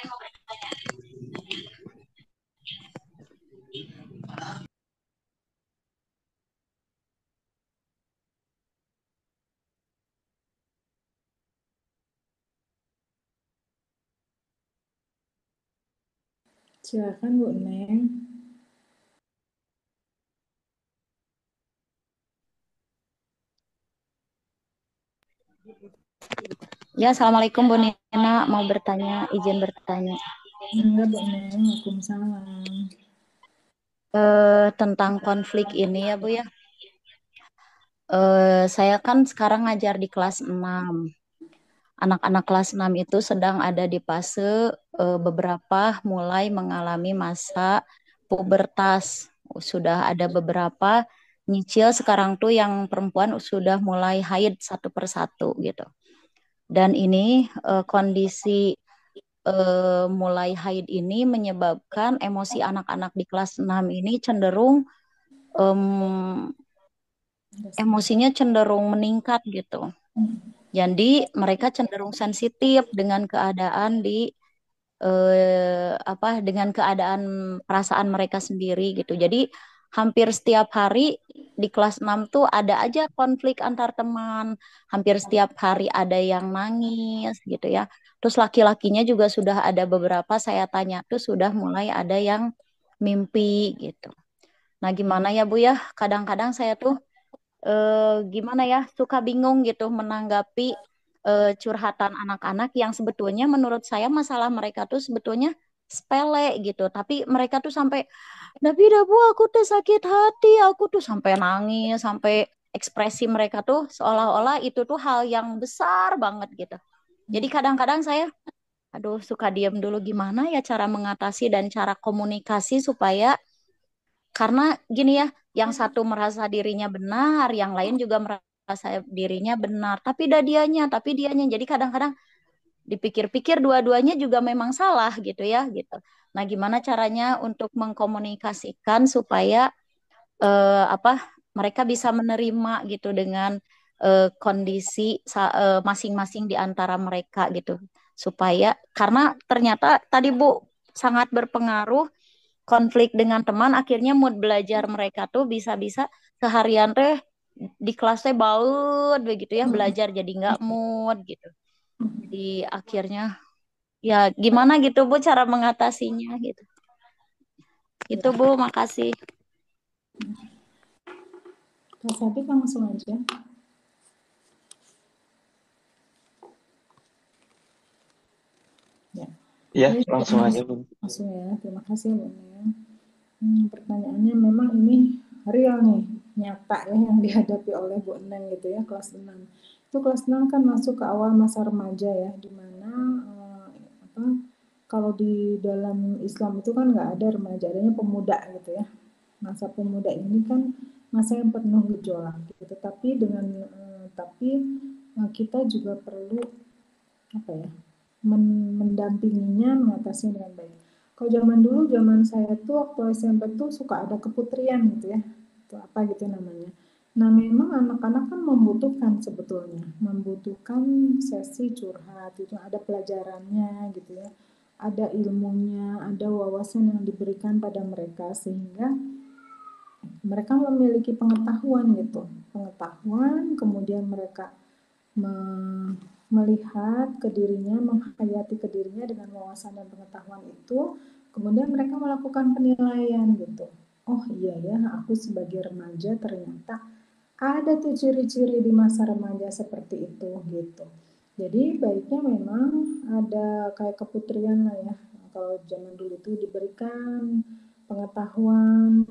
Silahkan Bu Neng. Ya, Assalamualaikum Bu Nina, mau bertanya, izin bertanya. Enggak Bu Neng, Waalaikumsalam. Tentang konflik ini ya Bu ya. Saya kan sekarang ngajar di kelas 6. Anak-anak kelas 6 itu sedang ada di fase beberapa mulai mengalami masa pubertas. Sudah ada beberapa nyicil sekarang tuh yang perempuan sudah mulai haid satu persatu gitu. Dan ini kondisi mulai haid ini menyebabkan emosi anak-anak di kelas 6 ini cenderung emosinya cenderung meningkat gitu. Jadi mereka cenderung sensitif dengan keadaan dengan keadaan perasaan mereka sendiri gitu. Jadi hampir setiap hari di kelas 6 tuh ada aja konflik antar teman. Hampir setiap hari ada yang nangis gitu ya. Terus laki-lakinya juga sudah ada beberapa saya tanya tuh sudah mulai ada yang mimpi gitu. Nah, gimana ya Bu ya? Kadang-kadang saya tuh gimana ya, suka bingung gitu menanggapi curhatan anak-anak yang sebetulnya menurut saya masalah mereka tuh sebetulnya sepele gitu, tapi mereka tuh sampai, tapi dah Bu, aku tuh sakit hati, aku tuh sampai nangis, sampai ekspresi mereka tuh seolah-olah itu tuh hal yang besar banget gitu. Jadi kadang-kadang saya, aduh, suka diam dulu, gimana ya cara mengatasi dan cara komunikasi supaya, karena gini ya, yang satu merasa dirinya benar, yang lain juga merasa dirinya benar. Tapi dianya. Jadi kadang-kadang dipikir-pikir dua-duanya juga memang salah gitu ya, gitu. Nah, gimana caranya untuk mengkomunikasikan supaya mereka bisa menerima gitu dengan kondisi masing-masing di antara mereka gitu. Supaya karena ternyata tadi Bu sangat berpengaruh konflik dengan teman, akhirnya mood belajar mereka tuh bisa-bisa seharian teh di kelasnya baut begitu ya, belajar jadi nggak mood gitu. Jadi akhirnya ya gimana gitu Bu cara mengatasinya gitu. Itu Bu, makasih. Kak Sabit langsung aja. Ya. Iya, Jadi, langsung aja, Bu. langsung ya. Terima kasih Bu Neng. Pertanyaannya memang ini real nih, nyata ya yang dihadapi oleh Bu Neng gitu ya, kelas 6. Itu kelas 6 kan masuk ke awal masa remaja ya, dimana kalau di dalam Islam itu kan nggak ada remaja, adanya pemuda gitu ya. Masa pemuda ini kan masa yang penuh gejolak gitu, tapi kita juga perlu mendampinginya, mengatasi dengan baik. Kalau zaman dulu, zaman saya tuh waktu SMP tuh suka ada keputrian gitu ya, itu apa gitu namanya. Nah, memang anak-anak kan membutuhkan sesi curhat, itu ada pelajarannya gitu ya, ada ilmunya, ada wawasan yang diberikan pada mereka sehingga mereka memiliki pengetahuan gitu, kemudian mereka melihat ke dirinya, menghayati ke dirinya dengan wawasan dan pengetahuan itu, kemudian mereka melakukan penilaian gitu. Oh iya ya, aku sebagai remaja ternyata ada tuh ciri-ciri di masa remaja seperti itu gitu. Jadi baiknya memang ada kayak keputrian lah ya. Kalau zaman dulu itu diberikan pengetahuan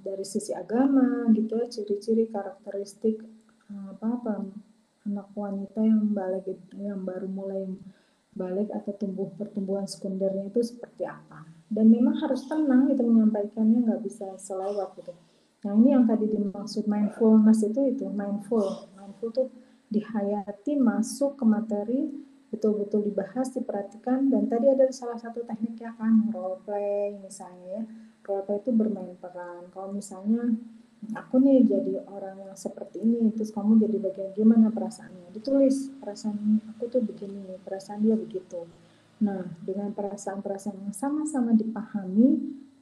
dari sisi agama gitu ya, ciri-ciri karakteristik apa anak wanita yang balik, yang baru mulai balik atau pertumbuhan sekundernya itu seperti apa. Dan memang harus tenang gitu menyampaikannya, nggak bisa selewat gitu. Nah, ini yang tadi dimaksud mindfulness itu mindful tuh dihayati, masuk ke materi, betul-betul dibahas, diperhatikan. Dan tadi ada salah satu tekniknya kan, role play misalnya ya. Role play itu bermain peran. Kalau misalnya aku nih jadi orang yang seperti ini, terus kamu jadi bagian gimana perasaannya, ditulis, perasaan aku tuh begini, perasaan dia begitu. Nah, dengan perasaan-perasaan yang sama-sama dipahami,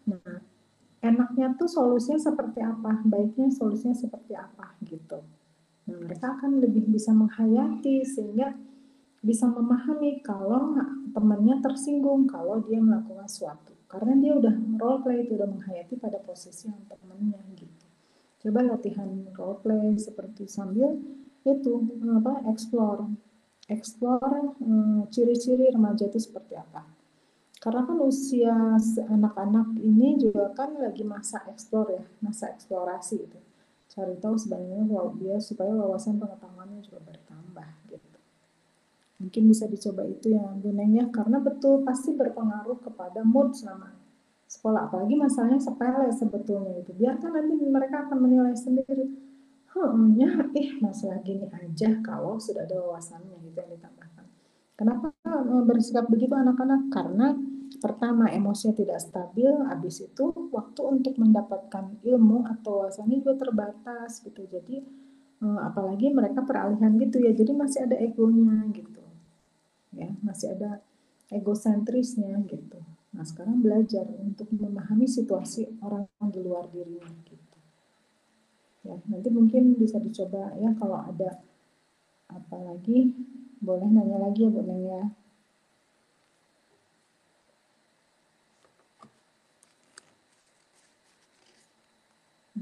nah enaknya tuh solusinya seperti apa, baiknya solusinya seperti apa gitu. Nah, mereka akan lebih bisa menghayati sehingga bisa memahami kalau temannya tersinggung kalau dia melakukan sesuatu, karena dia udah role play, itu udah menghayati pada posisi yang temannya gitu. Coba latihan role play seperti sambil itu explore ciri-ciri remaja itu seperti apa. Karena kan usia anak-anak ini juga kan lagi masa explore ya, masa eksplorasi itu. Cari tahu sebenarnya dia supaya wawasan pengetahuannya juga bertambah gitu. Mungkin bisa dicoba itu ya Bu Neng ya, karena betul pasti berpengaruh kepada mood selama sekolah, apalagi masalahnya sepele sebetulnya itu. Biarkan nanti mereka akan menilai sendiri. Masalah gini aja kalau sudah ada wawasannya gitu yang ditambahkan. Kenapa bersikap begitu anak-anak? Karena pertama emosinya tidak stabil, habis itu waktu untuk mendapatkan ilmu atau wawasannya juga terbatas gitu. Jadi apalagi mereka peralihan gitu ya, jadi masih ada egonya gitu ya, masih ada egosentrisnya gitu. Nah sekarang belajar untuk memahami situasi orang di luar dirinya gitu ya. Nanti mungkin bisa dicoba ya, kalau ada apa lagi boleh nanya lagi ya Bu Neng ya.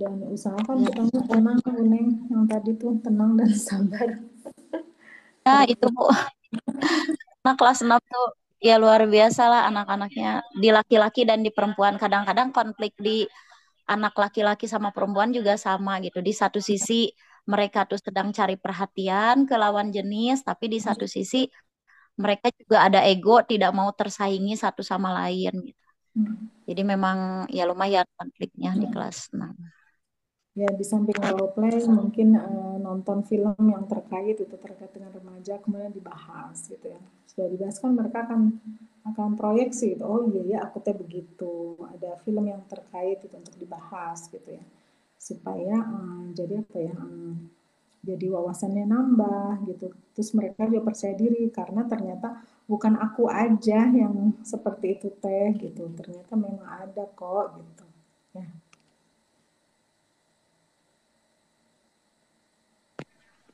Dan usahakan Ya, kitanya tenang Bu Neng, yang tadi tuh tenang dan sabar. ya itu Bu. Nah, kelas 6 tuh ya luar biasa lah anak-anaknya, di laki-laki dan di perempuan. Kadang-kadang konflik di anak laki-laki sama perempuan juga sama gitu. Di satu sisi mereka tuh sedang cari perhatian ke lawan jenis, tapi di satu sisi mereka juga ada ego, tidak mau tersaingi satu sama lain gitu. Jadi memang ya lumayan konfliknya di kelas 6. Ya di samping role play mungkin nonton film yang terkait dengan remaja kemudian dibahas gitu ya. Sudah dibahas kan mereka akan proyeksi gitu. Oh iya ya aku teh begitu. Ada film yang terkait itu untuk dibahas gitu ya. Supaya jadi apa ya? Jadi wawasannya nambah gitu. Terus mereka juga percaya diri karena ternyata bukan aku aja yang seperti itu teh gitu. Ternyata memang ada kok gitu. Ya.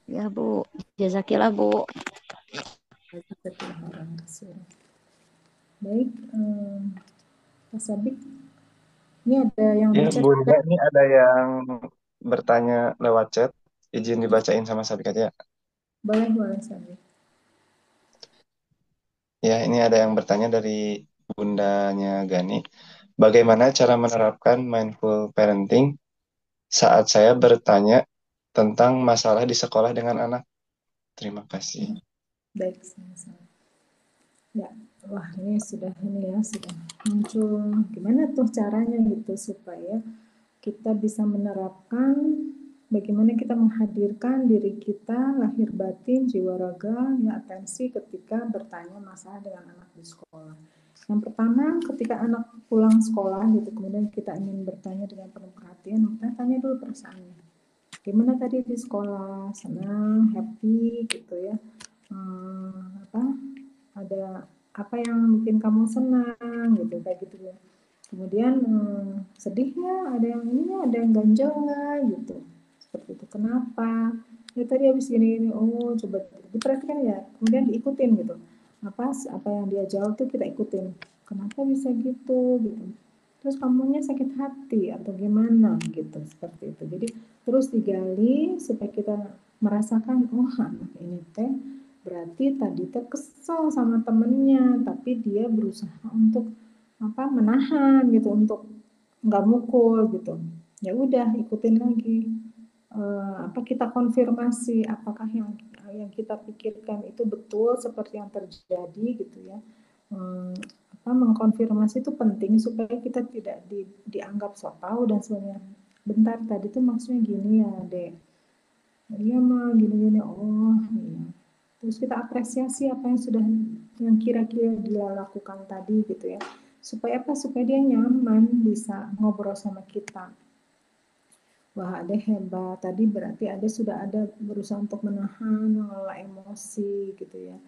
Ya Bu, jazakillah Bu. Baik, Pak Sabik, ini ada yang Ya, di chat. Bu Nina, ini ada yang bertanya lewat chat. Izin dibacain sama Sabik aja. Boleh Sabik. Ya, ini ada yang bertanya dari bundanya Gani. Bagaimana cara menerapkan mindful parenting saat saya bertanya tentang masalah di sekolah dengan anak? Terima kasih. Baik, sama-sama. Ya, wah ini sudah muncul gimana tuh caranya gitu supaya kita bisa menerapkan bagaimana kita menghadirkan diri kita, lahir batin, jiwa raga, ya atensi ketika bertanya masalah dengan anak di sekolah. Yang pertama, ketika anak pulang sekolah gitu, kemudian kita ingin bertanya dengan penuh perhatian, kita tanya dulu perasaannya. Gimana tadi di sekolah? Senang, happy gitu ya. Ada apa yang bikin kamu senang gitu, kayak gitu ya. Kemudian sedihnya, ada yang ini, ada yang ganjel nggak gitu, seperti itu. Kenapa? Ya tadi habis gini, oh coba diperhatikan ya, kemudian diikutin gitu. Apa yang dia jawab tuh kita ikutin. Kenapa bisa gitu gitu. Terus kamunya sakit hati atau gimana gitu, seperti itu. Jadi terus digali supaya kita merasakan, oh anak ini teh berarti tadi teh kesel sama temennya, tapi dia berusaha untuk menahan gitu, untuk nggak mukul gitu. Ya udah ikutin lagi. Kita konfirmasi apakah yang kita pikirkan itu betul seperti yang terjadi gitu ya. Mengkonfirmasi itu penting supaya kita tidak dianggap sok tahu dan sebagainya. Bentar, tadi tuh maksudnya gini ya, Dek. Iya mah gini-gini. Oh iya. Terus kita apresiasi apa yang kira-kira dia lakukan tadi gitu ya. Supaya apa? Supaya dia nyaman bisa ngobrol sama kita. Wah, Ade hebat. Tadi berarti Ade sudah ada berusaha untuk menahan, mengelola emosi gitu ya.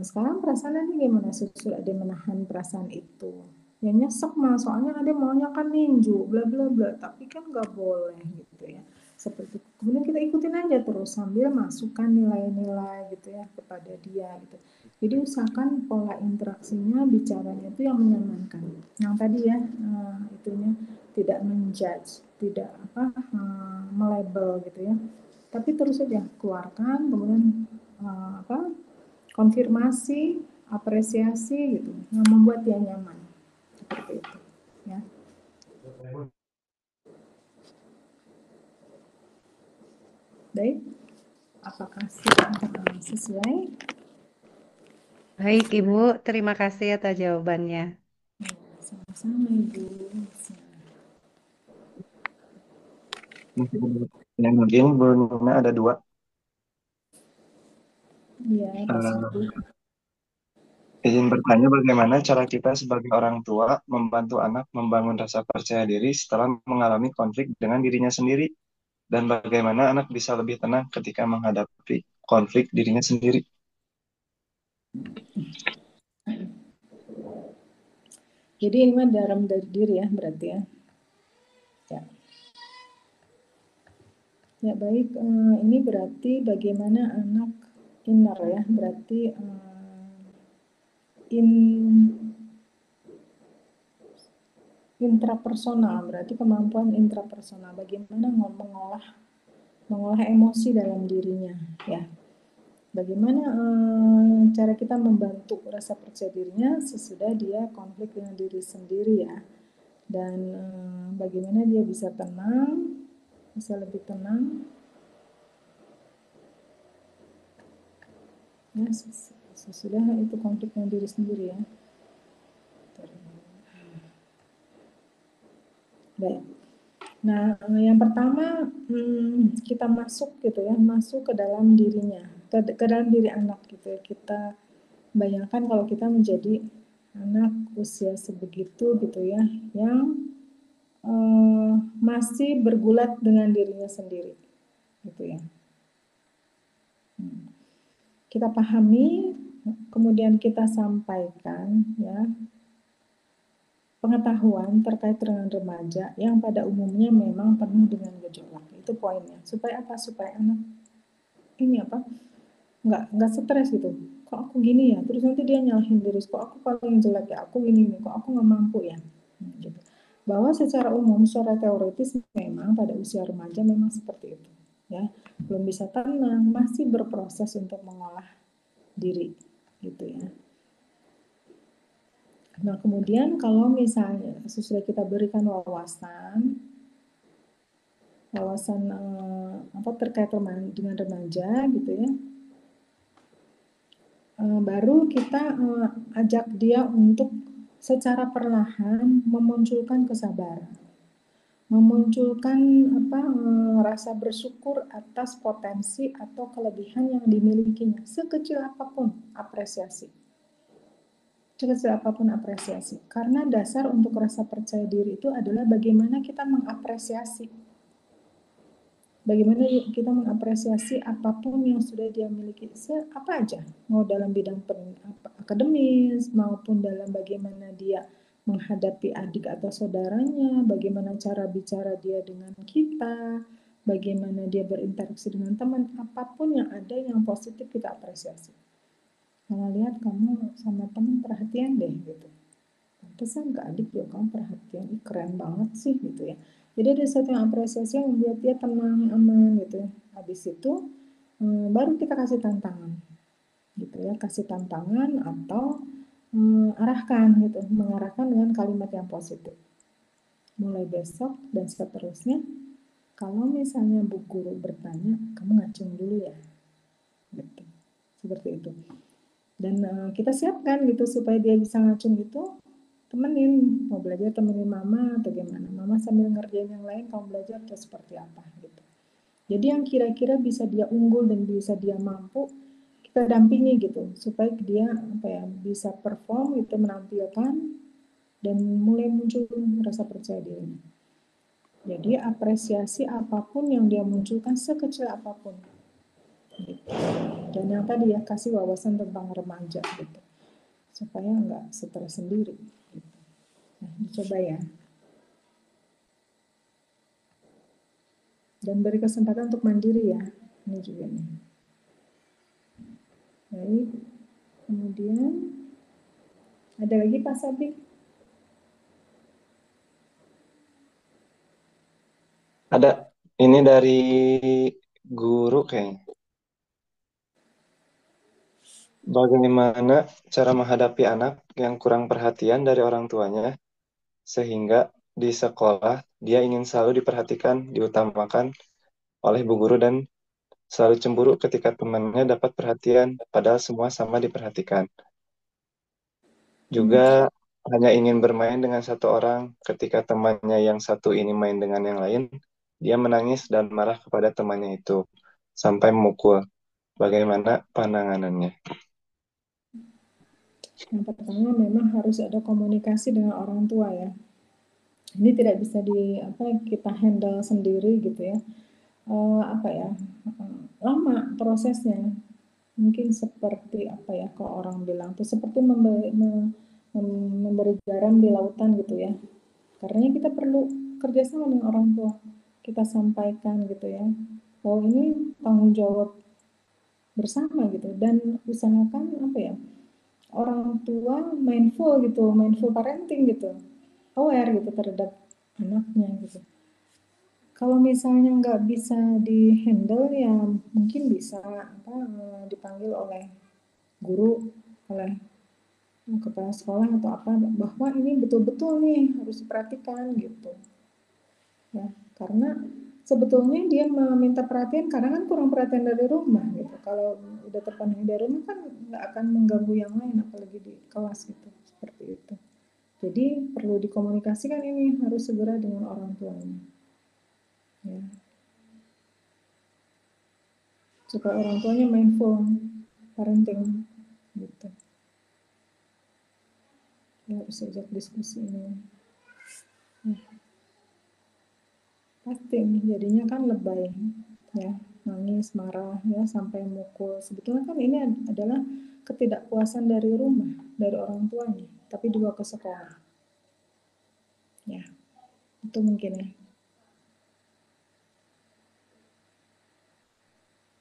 Sekarang perasaan Ade gimana? Sudah Ade menahan perasaan itu. Ya nyesek mah, soalnya Ade maunya kan ninju, bla bla bla. Tapi kan nggak boleh gitu ya. Seperti itu. Kemudian kita ikutin aja terus sambil masukkan nilai-nilai gitu ya kepada dia gitu. Jadi usahakan pola interaksinya, bicaranya itu yang menyenangkan. Yang tadi ya, itunya tidak menjudge, tidak melabel gitu ya. Tapi terus saja keluarkan, kemudian konfirmasi, apresiasi gitu, yang membuat dia nyaman. Seperti itu, ya. Baik, apakah sesuai? Baik, Ibu. Terima kasih atas jawabannya. Sama-sama, Ibu. Mungkin Bu Nina ada 2. Iya, Izin bertanya bagaimana cara kita sebagai orang tua membantu anak membangun rasa percaya diri setelah mengalami konflik dengan dirinya sendiri dan bagaimana anak bisa lebih tenang ketika menghadapi konflik dirinya sendiri. Jadi ini mah dalam dari diri ya berarti ya. Ya, ya baik. Ini berarti bagaimana anak inner ya, berarti intrapersonal, berarti kemampuan intrapersonal. Bagaimana mengolah emosi dalam dirinya ya. Bagaimana cara kita membantu rasa percaya dirinya sesudah dia konflik dengan diri sendiri ya, dan bagaimana dia bisa tenang, bisa lebih tenang ya sesudah itu konflik dengan diri sendiri ya. Baik. Nah, yang pertama kita masuk gitu ya, masuk ke dalam dirinya, ke dalam diri anak gitu ya. Kita bayangkan kalau kita menjadi anak usia sebegitu gitu ya, yang masih bergulat dengan dirinya sendiri gitu ya. Kita pahami, kemudian kita sampaikan ya pengetahuan terkait dengan remaja yang pada umumnya memang penuh dengan gejolak. Itu poinnya. Supaya apa? Supaya anak ini apa? Nggak stres gitu. Kok aku gini ya? Terus nanti dia nyalahin diri. Kok aku paling jelek ya? Aku gini nih. Kok aku nggak mampu ya? Gitu. Bahwa secara umum, secara teoritis memang pada usia remaja memang seperti itu. Ya, belum bisa tenang, masih berproses untuk mengolah diri, gitu ya. Nah, kemudian kalau misalnya sesudah kita berikan wawasan terkait dengan remaja gitu ya, baru kita ajak dia untuk secara perlahan memunculkan kesabaran, memunculkan rasa bersyukur atas potensi atau kelebihan yang dimilikinya, sekecil apapun apresiasi. Sekecil apapun apresiasi. Karena dasar untuk rasa percaya diri itu adalah bagaimana kita mengapresiasi. Bagaimana kita mengapresiasi apapun yang sudah dia miliki. Apa aja. Mau dalam bidang akademis, maupun dalam bagaimana dia menghadapi adik atau saudaranya, bagaimana cara bicara dia dengan kita, bagaimana dia berinteraksi dengan teman, apapun yang ada yang positif kita apresiasi. Kalau lihat kamu sama teman perhatian deh gitu. Pantesan ke adik ya kamu perhatian, keren banget sih gitu ya. Jadi ada satu yang apresiasi yang membuat dia tenang, aman gitu ya. Habis itu baru kita kasih tantangan gitu ya, kasih tantangan atau arahkan gitu, mengarahkan dengan kalimat yang positif. Mulai besok dan seterusnya, kalau misalnya Bu Guru bertanya, kamu ngacung dulu ya, gitu. Seperti itu. Dan kita siapkan gitu supaya dia bisa ngacung itu, temenin, mau belajar temenin mama atau gimana, mama sambil ngerjain yang lain, kamu belajar atau seperti apa gitu. Jadi yang kira-kira bisa dia unggul dan bisa dia mampu, kita dampingi gitu supaya dia bisa perform gitu, menampilkan dan mulai muncul rasa percaya dirinya. Jadi apresiasi apapun yang dia munculkan, sekecil apapun gitu. Dan yang tadi ya, kasih wawasan tentang remaja gitu supaya nggak stres sendiri gitu. Nah, dicoba ya. Dan beri kesempatan untuk mandiri ya. Ini juga nih. Baik. Kemudian ada lagi Pak Sabik? Ada. Ini dari guru kayaknya. Bagaimana cara menghadapi anak yang kurang perhatian dari orang tuanya sehingga di sekolah dia ingin selalu diperhatikan, diutamakan oleh bu guru dan selalu cemburu ketika temannya dapat perhatian padahal semua sama diperhatikan. Juga hanya ingin bermain dengan satu orang ketika temannya yang satu ini main dengan yang lain, dia menangis dan marah kepada temannya itu sampai memukul. Bagaimana penanganannya? Yang pertama memang harus ada komunikasi dengan orang tua ya. Ini tidak bisa kita handle sendiri gitu ya. Lama prosesnya. Mungkin seperti kalau orang bilang tuh seperti memberi garam di lautan gitu ya. Karena kita perlu kerjasama dengan orang tua. Kita sampaikan gitu ya. Bahwa ini tanggung jawab bersama gitu, dan usahakan orang tua mindful parenting gitu, aware gitu terhadap anaknya gitu. Kalau misalnya nggak bisa di handle ya mungkin bisa dipanggil oleh guru, oleh kepala sekolah atau bahwa ini betul-betul nih harus diperhatikan gitu ya, karena sebetulnya dia meminta perhatian karena kan kurang perhatian dari rumah gitu. Kalau udah terpenuhi dari rumah kan nggak akan mengganggu yang lain, apalagi di kelas gitu, seperti itu. Jadi perlu dikomunikasikan ini harus segera dengan orang tuanya ya, supaya orang tuanya mindful parenting gitu. Ya, harus sejak diskusi ini ya. Pasti jadinya kan lebay ya, nangis, marah ya, sampai mukul. Sebetulnya kan ini adalah ketidakpuasan dari rumah, dari orang tuanya, tapi juga ke sekolah. Ya, itu mungkin ya.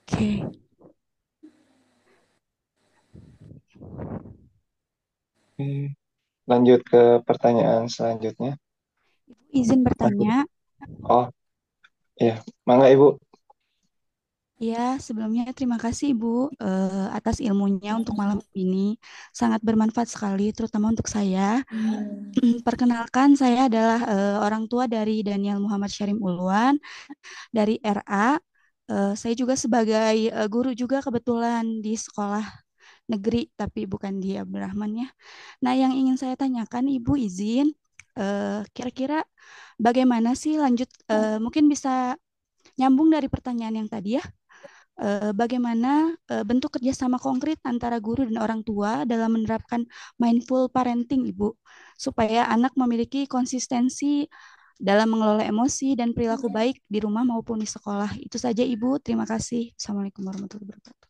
Oke. Lanjut ke pertanyaan selanjutnya. Ibu izin bertanya. Oh, iya. Mangga Ibu. Ya, sebelumnya terima kasih Ibu atas ilmunya untuk malam ini. Sangat bermanfaat sekali, terutama untuk saya. Perkenalkan, saya adalah orang tua dari Daniel Muhammad Syarim Ulwan dari RA. Saya juga sebagai guru juga kebetulan di sekolah negeri, tapi bukan di Abdurrahman ya. Nah, yang ingin saya tanyakan, Ibu izin, kira-kira bagaimana sih lanjut, mungkin bisa nyambung dari pertanyaan yang tadi ya, bagaimana bentuk kerjasama konkret antara guru dan orang tua dalam menerapkan mindful parenting, Ibu, supaya anak memiliki konsistensi dalam mengelola emosi dan perilaku baik di rumah maupun di sekolah. Itu saja, Ibu. Terima kasih. Assalamualaikum warahmatullahi wabarakatuh.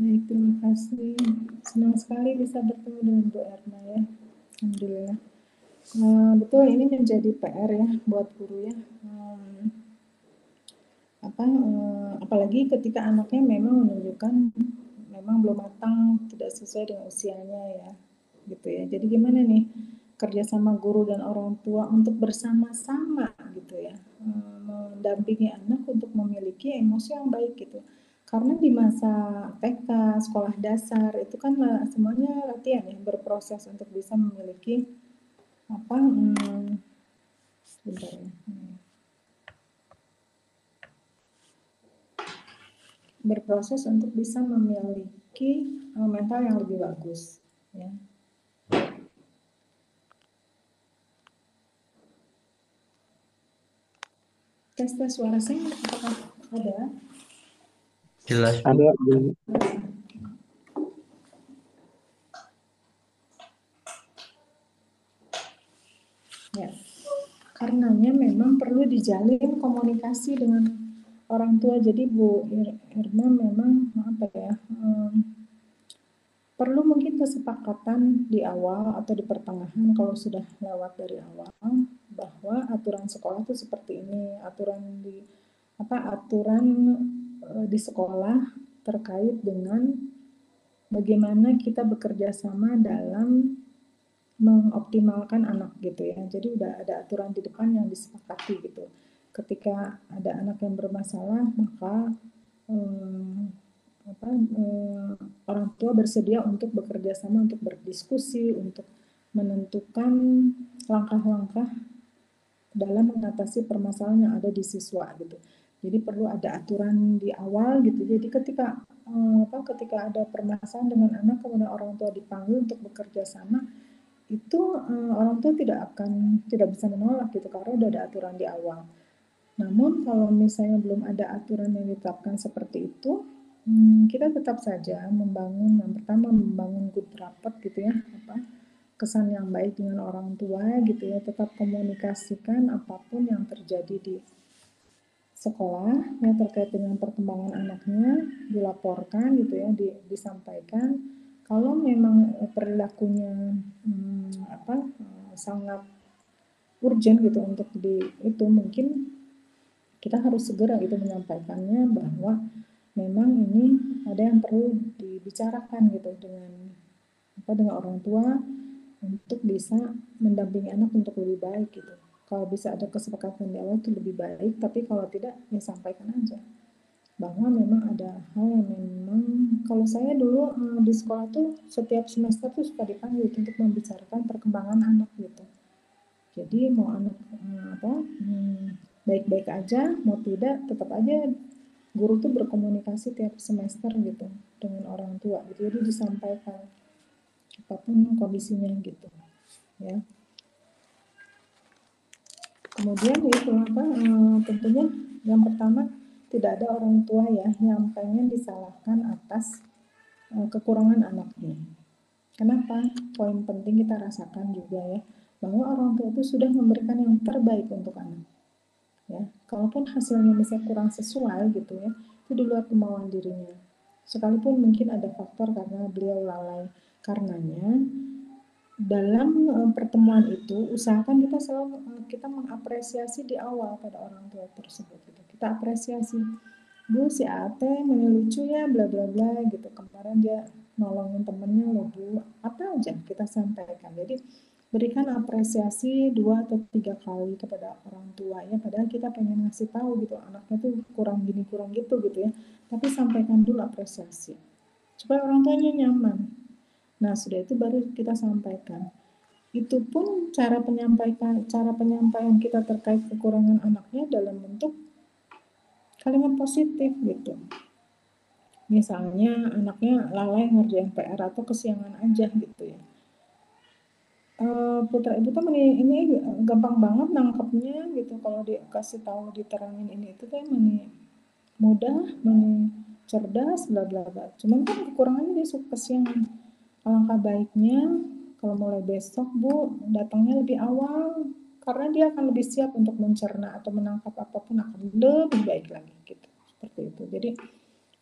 Baik, terima kasih. Senang sekali bisa bertemu dengan Bu Erna ya. Alhamdulillah. Betul, ini menjadi PR ya buat guru ya. Apalagi ketika anaknya memang menunjukkan memang belum matang, tidak sesuai dengan usianya ya, gitu ya. Jadi gimana nih kerjasama guru dan orang tua untuk bersama-sama gitu ya, mendampingi anak untuk memiliki emosi yang baik gitu. Karena di masa TK, sekolah dasar itu kan semuanya latihan ya, berproses untuk bisa memiliki sebentar ya. Berproses untuk bisa memiliki mental yang lebih bagus ya. Tes suara saya apakah ada? Jelas, Bu. Ada. Ya, karenanya memang perlu dijalin komunikasi dengan orang tua. Jadi Bu Irma memang perlu mungkin kesepakatan di awal atau di pertengahan kalau sudah lewat dari awal bahwa aturan sekolah itu seperti ini, aturan di sekolah terkait dengan bagaimana kita bekerja sama dalam mengoptimalkan anak gitu ya. Jadi udah ada aturan di depan yang disepakati gitu. Ketika ada anak yang bermasalah, maka orang tua bersedia untuk bekerja sama, untuk berdiskusi, untuk menentukan langkah-langkah dalam mengatasi permasalahan yang ada di siswa gitu. Jadi perlu ada aturan di awal gitu. Jadi ketika ada permasalahan dengan anak, kemudian orang tua dipanggil untuk bekerja sama, itu orang tua tidak bisa menolak gitu karena udah ada aturan di awal. Namun kalau misalnya belum ada aturan yang ditetapkan seperti itu, kita tetap saja membangun, yang pertama membangun good rapport gitu ya, kesan yang baik dengan orang tua gitu ya, tetap komunikasikan apapun yang terjadi di sekolah ya terkait dengan perkembangan anaknya, dilaporkan gitu ya, disampaikan. Kalau memang perilakunya sangat urgent gitu untuk itu, mungkin kita harus segera gitu menyampaikannya bahwa memang ini ada yang perlu dibicarakan gitu dengan orang tua untuk bisa mendampingi anak untuk lebih baik gitu. Kalau bisa ada kesepakatan di awal itu lebih baik, tapi kalau tidak ya sampaikan aja bahwa memang ada hal yang memang, kalau saya dulu di sekolah tuh setiap semester tuh suka dipanggil untuk membicarakan perkembangan anak gitu. Jadi mau anak baik-baik aja, mau tidak tetap aja guru tuh berkomunikasi tiap semester gitu dengan orang tua gitu. Jadi disampaikan apapun kondisinya gitu ya. Kemudian itu tentunya yang pertama, tidak ada orang tua ya yang pengen disalahkan atas kekurangan anaknya. Kenapa? Poin penting kita rasakan juga ya, bahwa orang tua itu sudah memberikan yang terbaik untuk anak. Ya, kalaupun hasilnya misalnya kurang sesuai gitu ya, itu di luar kemauan dirinya. Sekalipun mungkin ada faktor karena beliau lalai. Karenanya dalam pertemuan itu usahakan kita selalu kita mengapresiasi di awal pada orang tua tersebut gitu. Kita apresiasi, Bu si Ate lucu ya bla bla bla gitu, kemarin dia nolongin temennya loh Bu, apa aja kita sampaikan. Jadi berikan apresiasi 2 atau 3 kali kepada orang tua ya, padahal kita pengen ngasih tahu gitu anaknya tuh kurang gini kurang gitu ya, tapi sampaikan dulu apresiasi supaya orang tuanya nyaman. Nah sudah itu baru kita sampaikan. Itu pun cara penyampaian kita terkait kekurangan anaknya dalam bentuk kalimat positif gitu. Misalnya anaknya lalai ngerjain PR atau kesiangan aja gitu ya. Putra ibu tuh ini gampang banget nangkepnya gitu, kalau dikasih tahu diterangin ini itu tuh mudah, cerdas, bla bla bla. Cuman kan kekurangannya dia suka kesiangan. Alangkah baiknya kalau mulai besok Bu datangnya lebih awal, karena dia akan lebih siap untuk mencerna atau menangkap apapun akan lebih baik lagi gitu. Seperti itu. Jadi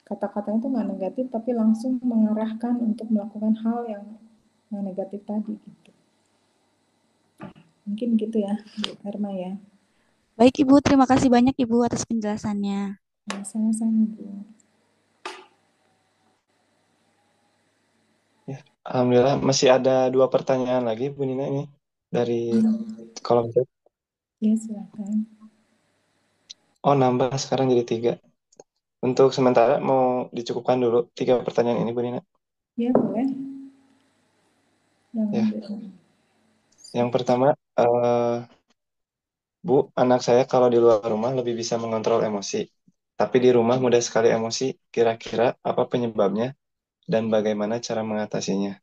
kata-katanya itu nggak negatif tapi langsung mengarahkan untuk melakukan hal yang negatif tadi gitu. Mungkin gitu ya Bu Herma ya. Baik Ibu, terima kasih banyak Ibu atas penjelasannya. Ya, sama-sama Bu. Ya, alhamdulillah masih ada 2 pertanyaan lagi Bu Nina ini dari kolom chat. Ya silakan. Oh nambah sekarang jadi 3. Untuk sementara mau dicukupkan dulu 3 pertanyaan ini Bu Nina. Ya boleh. Ya. Yang pertama, Bu, anak saya kalau di luar rumah lebih bisa mengontrol emosi, tapi di rumah mudah sekali emosi. Kira-kira apa penyebabnya dan bagaimana cara mengatasinya?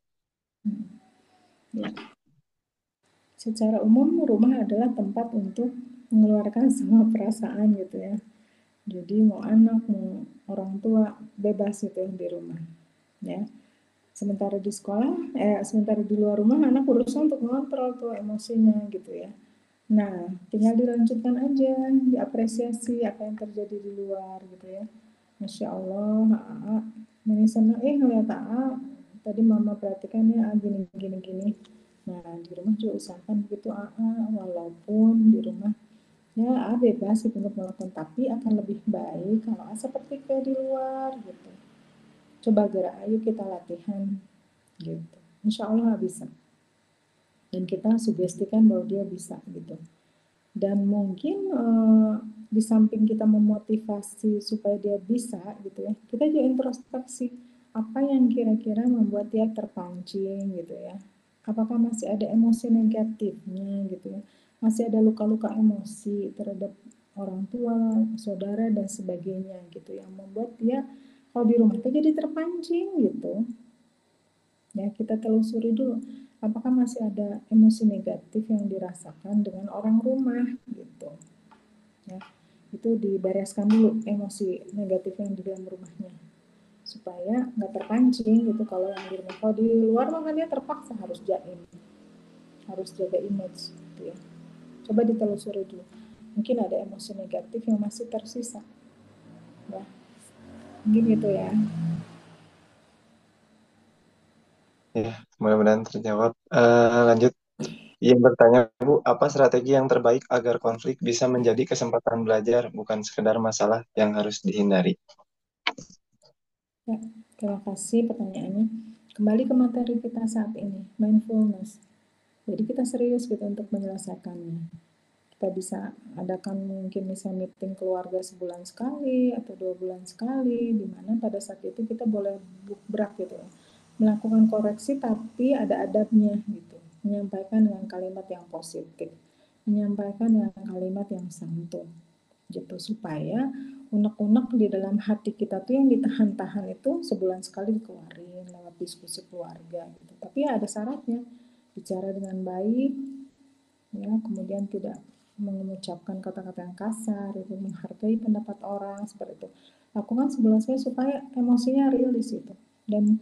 Ya. Secara umum rumah adalah tempat untuk mengeluarkan semua perasaan gitu ya. Jadi mau anak, mau orang tua bebas gitu ya di rumah. Ya. Sementara di sekolah, sementara di luar rumah anak berusaha untuk mengontrol tuh emosinya gitu ya. Nah, tinggal dilanjutkan aja, diapresiasi apa yang terjadi di luar gitu ya. Masya Allah, AA, ini senang, ngeliat AA, tadi mama perhatikan ya, gini, gini, gini. Nah, di rumah juga usahakan begitu AA, walaupun di rumah ya AA bebas gitu untuk melakukan, tapi akan lebih baik kalau seperti kayak di luar gitu. Coba gerak, ayo kita latihan gitu. Insya Allah bisa. Dan kita sugestikan bahwa dia bisa gitu. Dan mungkin di samping kita memotivasi supaya dia bisa gitu ya, kita juga introspeksi apa yang kira-kira membuat dia terpancing gitu ya. Apakah masih ada emosi negatifnya gitu ya, masih ada luka-luka emosi terhadap orang tua, saudara dan sebagainya gitu yang membuat dia kalau di rumah itu jadi terpancing gitu. Ya, kita telusuri dulu apakah masih ada emosi negatif yang dirasakan dengan orang rumah gitu. Ya, itu dibereskan dulu emosi negatif yang di dalam rumahnya. supaya nggak terpancing gitu kalau yang di rumah. Kalau di luar makanya terpaksa harus jaim, harus jaga image gitu ya. Coba ditelusuri dulu, mungkin ada emosi negatif yang masih tersisa ya, mungkin gitu ya. Ya, mudah-mudahan terjawab. Lanjut. Yang bertanya, Bu, apa strategi yang terbaik agar konflik bisa menjadi kesempatan belajar, bukan sekedar masalah yang harus dihindari? Ya, terima kasih pertanyaannya. Kembali ke materi kita saat ini, mindfulness. Jadi kita serius gitu untuk menyelesaikannya. Kita bisa adakan mungkin misalnya meeting keluarga sebulan sekali atau 2 bulan sekali, di mana pada saat itu kita boleh bukbrak gitu ya, melakukan koreksi tapi ada adabnya gitu, menyampaikan dengan kalimat yang positif, menyampaikan dengan kalimat yang santun gitu, supaya unek-unek di dalam hati kita tuh yang ditahan-tahan itu sebulan sekali dikeluarin lewat diskusi keluarga gitu. Tapi ya ada syaratnya, bicara dengan baik ya, kemudian tidak mengucapkan kata-kata yang kasar, itu menghargai pendapat orang seperti itu. Lakukan sebulan sekali supaya emosinya rilis itu. Dan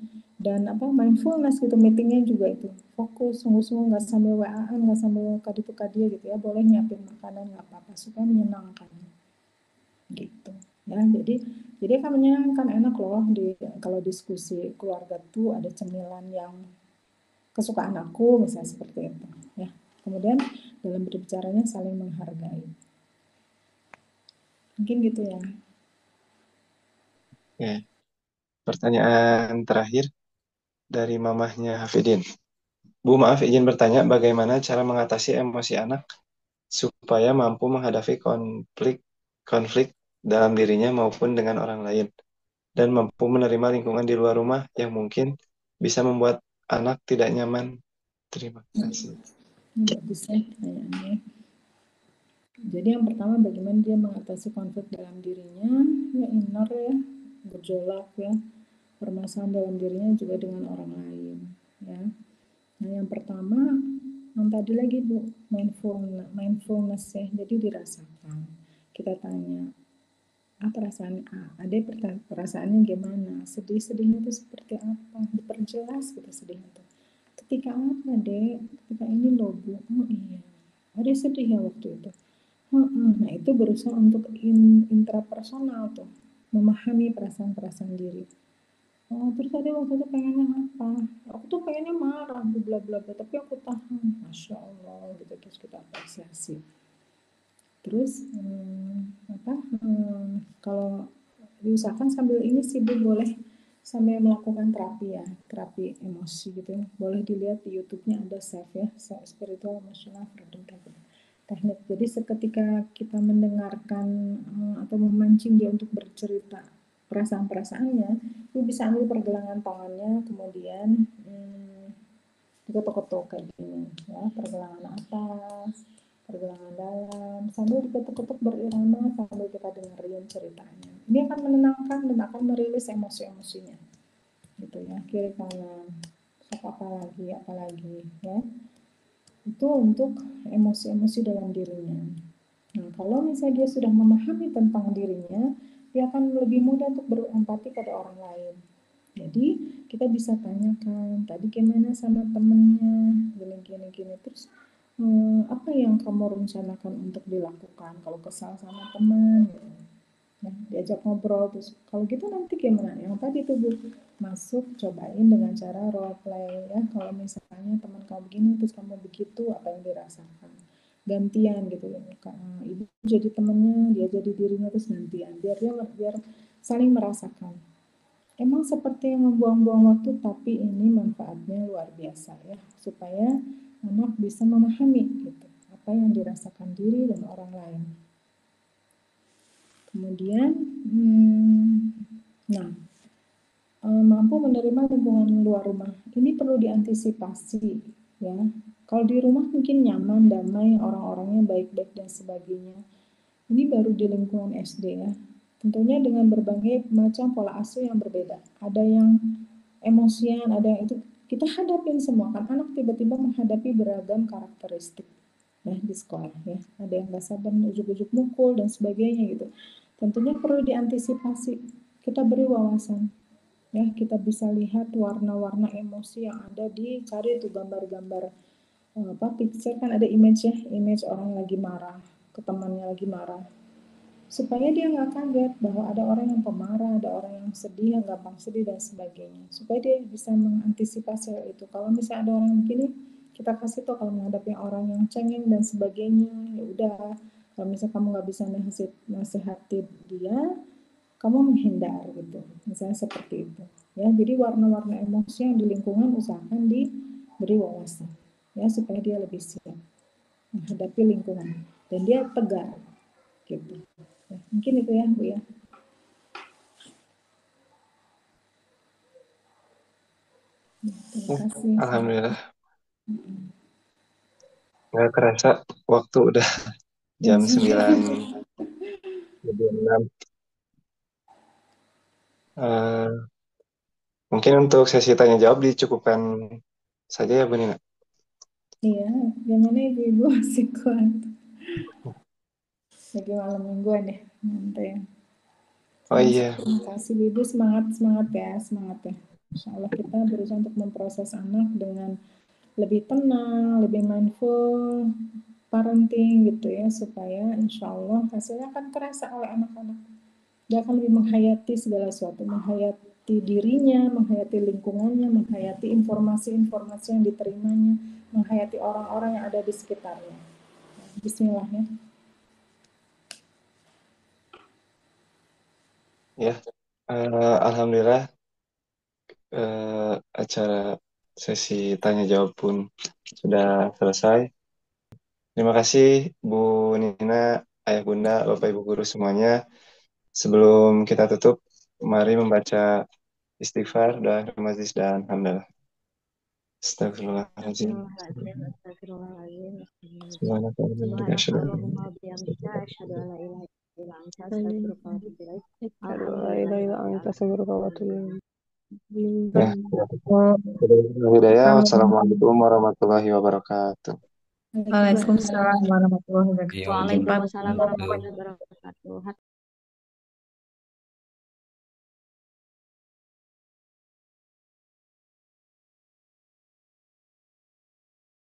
mindfulness gitu, meetingnya juga itu fokus sungguh-sungguh, nggak sambil WA-an, nggak sambil kadi-kadia gitu ya, boleh nyiapin makanan nggak apa-apa supaya menyenangkan gitu ya. Jadi akan menyenangkan, enak loh kalau diskusi keluarga tuh ada cemilan yang kesukaan aku misalnya seperti itu ya. Kemudian dalam berbicaranya saling menghargai, mungkin gitu ya. Oke. Pertanyaan terakhir dari mamahnya Hafidin. Bu, maaf izin bertanya, bagaimana cara mengatasi emosi anak supaya mampu menghadapi konflik dalam dirinya maupun dengan orang lain, dan mampu menerima lingkungan di luar rumah yang mungkin bisa membuat anak tidak nyaman. Terima kasih. Ini bagus ya pertanyaannya. Jadi yang pertama, bagaimana dia mengatasi konflik dalam dirinya, ya inner ya, berjolak ya, permasalahan dalam dirinya juga dengan orang lain ya. Nah yang pertama, yang tadi lagi Bu, mindfulness ya, jadi dirasakan. Kita tanya, perasaan Ade perasaannya gimana, sedihnya itu seperti apa, diperjelas gitu sedihnya itu. Ketika apa Dek? Ketika ini loh Bu. Oh iya, Ade sedih ya waktu itu. Nah itu berusaha untuk intrapersonal tuh, memahami perasaan-perasaan diri. Oh, terus tadi waktu itu pengennya apa? Aku tuh pengennya marah, bla bla bla, tapi aku tahan. Masya Allah, gitu. Terus kita apresiasi. Terus kalau diusahakan sambil ini sih Bu, boleh sambil melakukan terapi ya, terapi emosi gitu ya. Boleh dilihat di YouTube-nya ada SEF ya, Spiritual Emotional Freedom Teknik. Jadi seketika kita mendengarkan atau memancing dia untuk bercerita perasaan-perasaannya, itu bisa ambil pergelangan tangannya, kemudian diketuk-ketuk kayak gini ya, pergelangan atas, pergelangan dalam, sambil diketuk-ketuk berirama sambil kita dengerin ceritanya. Ini akan menenangkan dan akan merilis emosi-emosinya gitu ya, kiri kanan, apalagi ya. Itu untuk emosi-emosi dalam dirinya. Nah, kalau misalnya dia sudah memahami tentang dirinya, dia akan lebih mudah untuk berempati pada orang lain. Jadi kita bisa tanyakan, tadi gimana sama temennya, gini, terus apa yang kamu rencanakan untuk dilakukan kalau kesal sama teman, gitu. Nah, diajak ngobrol, terus kalau gitu nanti gimana? Yang tadi tuh Bu, masuk cobain dengan cara role play ya. Kalau misalnya teman kamu begini, terus kamu begitu, apa yang dirasakan? Gantian gitu ya. Ibu jadi temennya, dia jadi dirinya, terus gantian. Biar saling merasakan. Emang seperti membuang-buang waktu, tapi ini manfaatnya luar biasa ya, supaya anak bisa memahami gitu apa yang dirasakan diri dan orang lain. Kemudian, mampu menerima lingkungan luar rumah. Ini perlu diantisipasi ya. Kalau di rumah mungkin nyaman, damai, orang-orangnya baik-baik dan sebagainya. Ini baru di lingkungan SD ya. Tentunya dengan berbagai macam pola asuh yang berbeda. Ada yang emosian, ada yang itu. Kita hadapin semua kan, anak tiba-tiba menghadapi beragam karakteristik ya di sekolah ya. Ada yang gak sabar, ujuk-ujuk mukul dan sebagainya gitu. Tentunya perlu diantisipasi. Kita beri wawasan. Ya, kita bisa lihat warna-warna emosi yang ada cari tuh gambar-gambar picture kan ada image ya, image orang lagi marah, ke temannya lagi marah. Supaya dia nggak kaget bahwa ada orang yang pemarah, ada orang yang sedih, yang gampang sedih dan sebagainya. Supaya dia bisa mengantisipasi hal itu. Kalau misalnya ada orang yang begini, kita kasih tau kalau menghadapi orang yang cengeng dan sebagainya, ya udah. Kalau misalnya kamu nggak bisa nasihati dia, kamu menghindar gitu. Misalnya seperti itu. Ya, jadi warna-warna emosi yang di lingkungan usahakan diberi wawasan. Ya, supaya dia lebih siap menghadapi lingkungan dan dia tegar gitu. Ya, mungkin itu ya Bu ya. Terima kasih. Alhamdulillah. Nggak kerasa waktu udah jam 9.06. Mungkin untuk sesi tanya jawab dicukupkan saja ya Bu Nina. Iya, gimana Ibu-ibu masih kuat? Lagi malam mingguan ya, nanti ya. Oh iya. Terima kasih Ibu, semangat ya. Insya Allah kita berusaha untuk memproses anak dengan lebih tenang, lebih mindful, parenting gitu ya, supaya insya Allah hasilnya akan terasa oleh anak-anak. Dia akan lebih menghayati segala sesuatu, menghayati dirinya, menghayati lingkungannya, menghayati informasi-informasi yang diterimanya, menghayati orang-orang yang ada di sekitarnya. Bismillah ya. Ya, alhamdulillah acara sesi tanya jawab pun sudah selesai. Terima kasih Bu Nina, Ayah Bunda, Bapak Ibu Guru semuanya. Sebelum kita tutup, mari membaca istighfar, doa majlis dan hamdalah. Astagfirullahaladzim. Wassalamualaikum warahmatullahi wabarakatuh. Waalaikumsalam warahmatullahi wabarakatuh. Waalaikumsalam warahmatullahi wabarakatuh.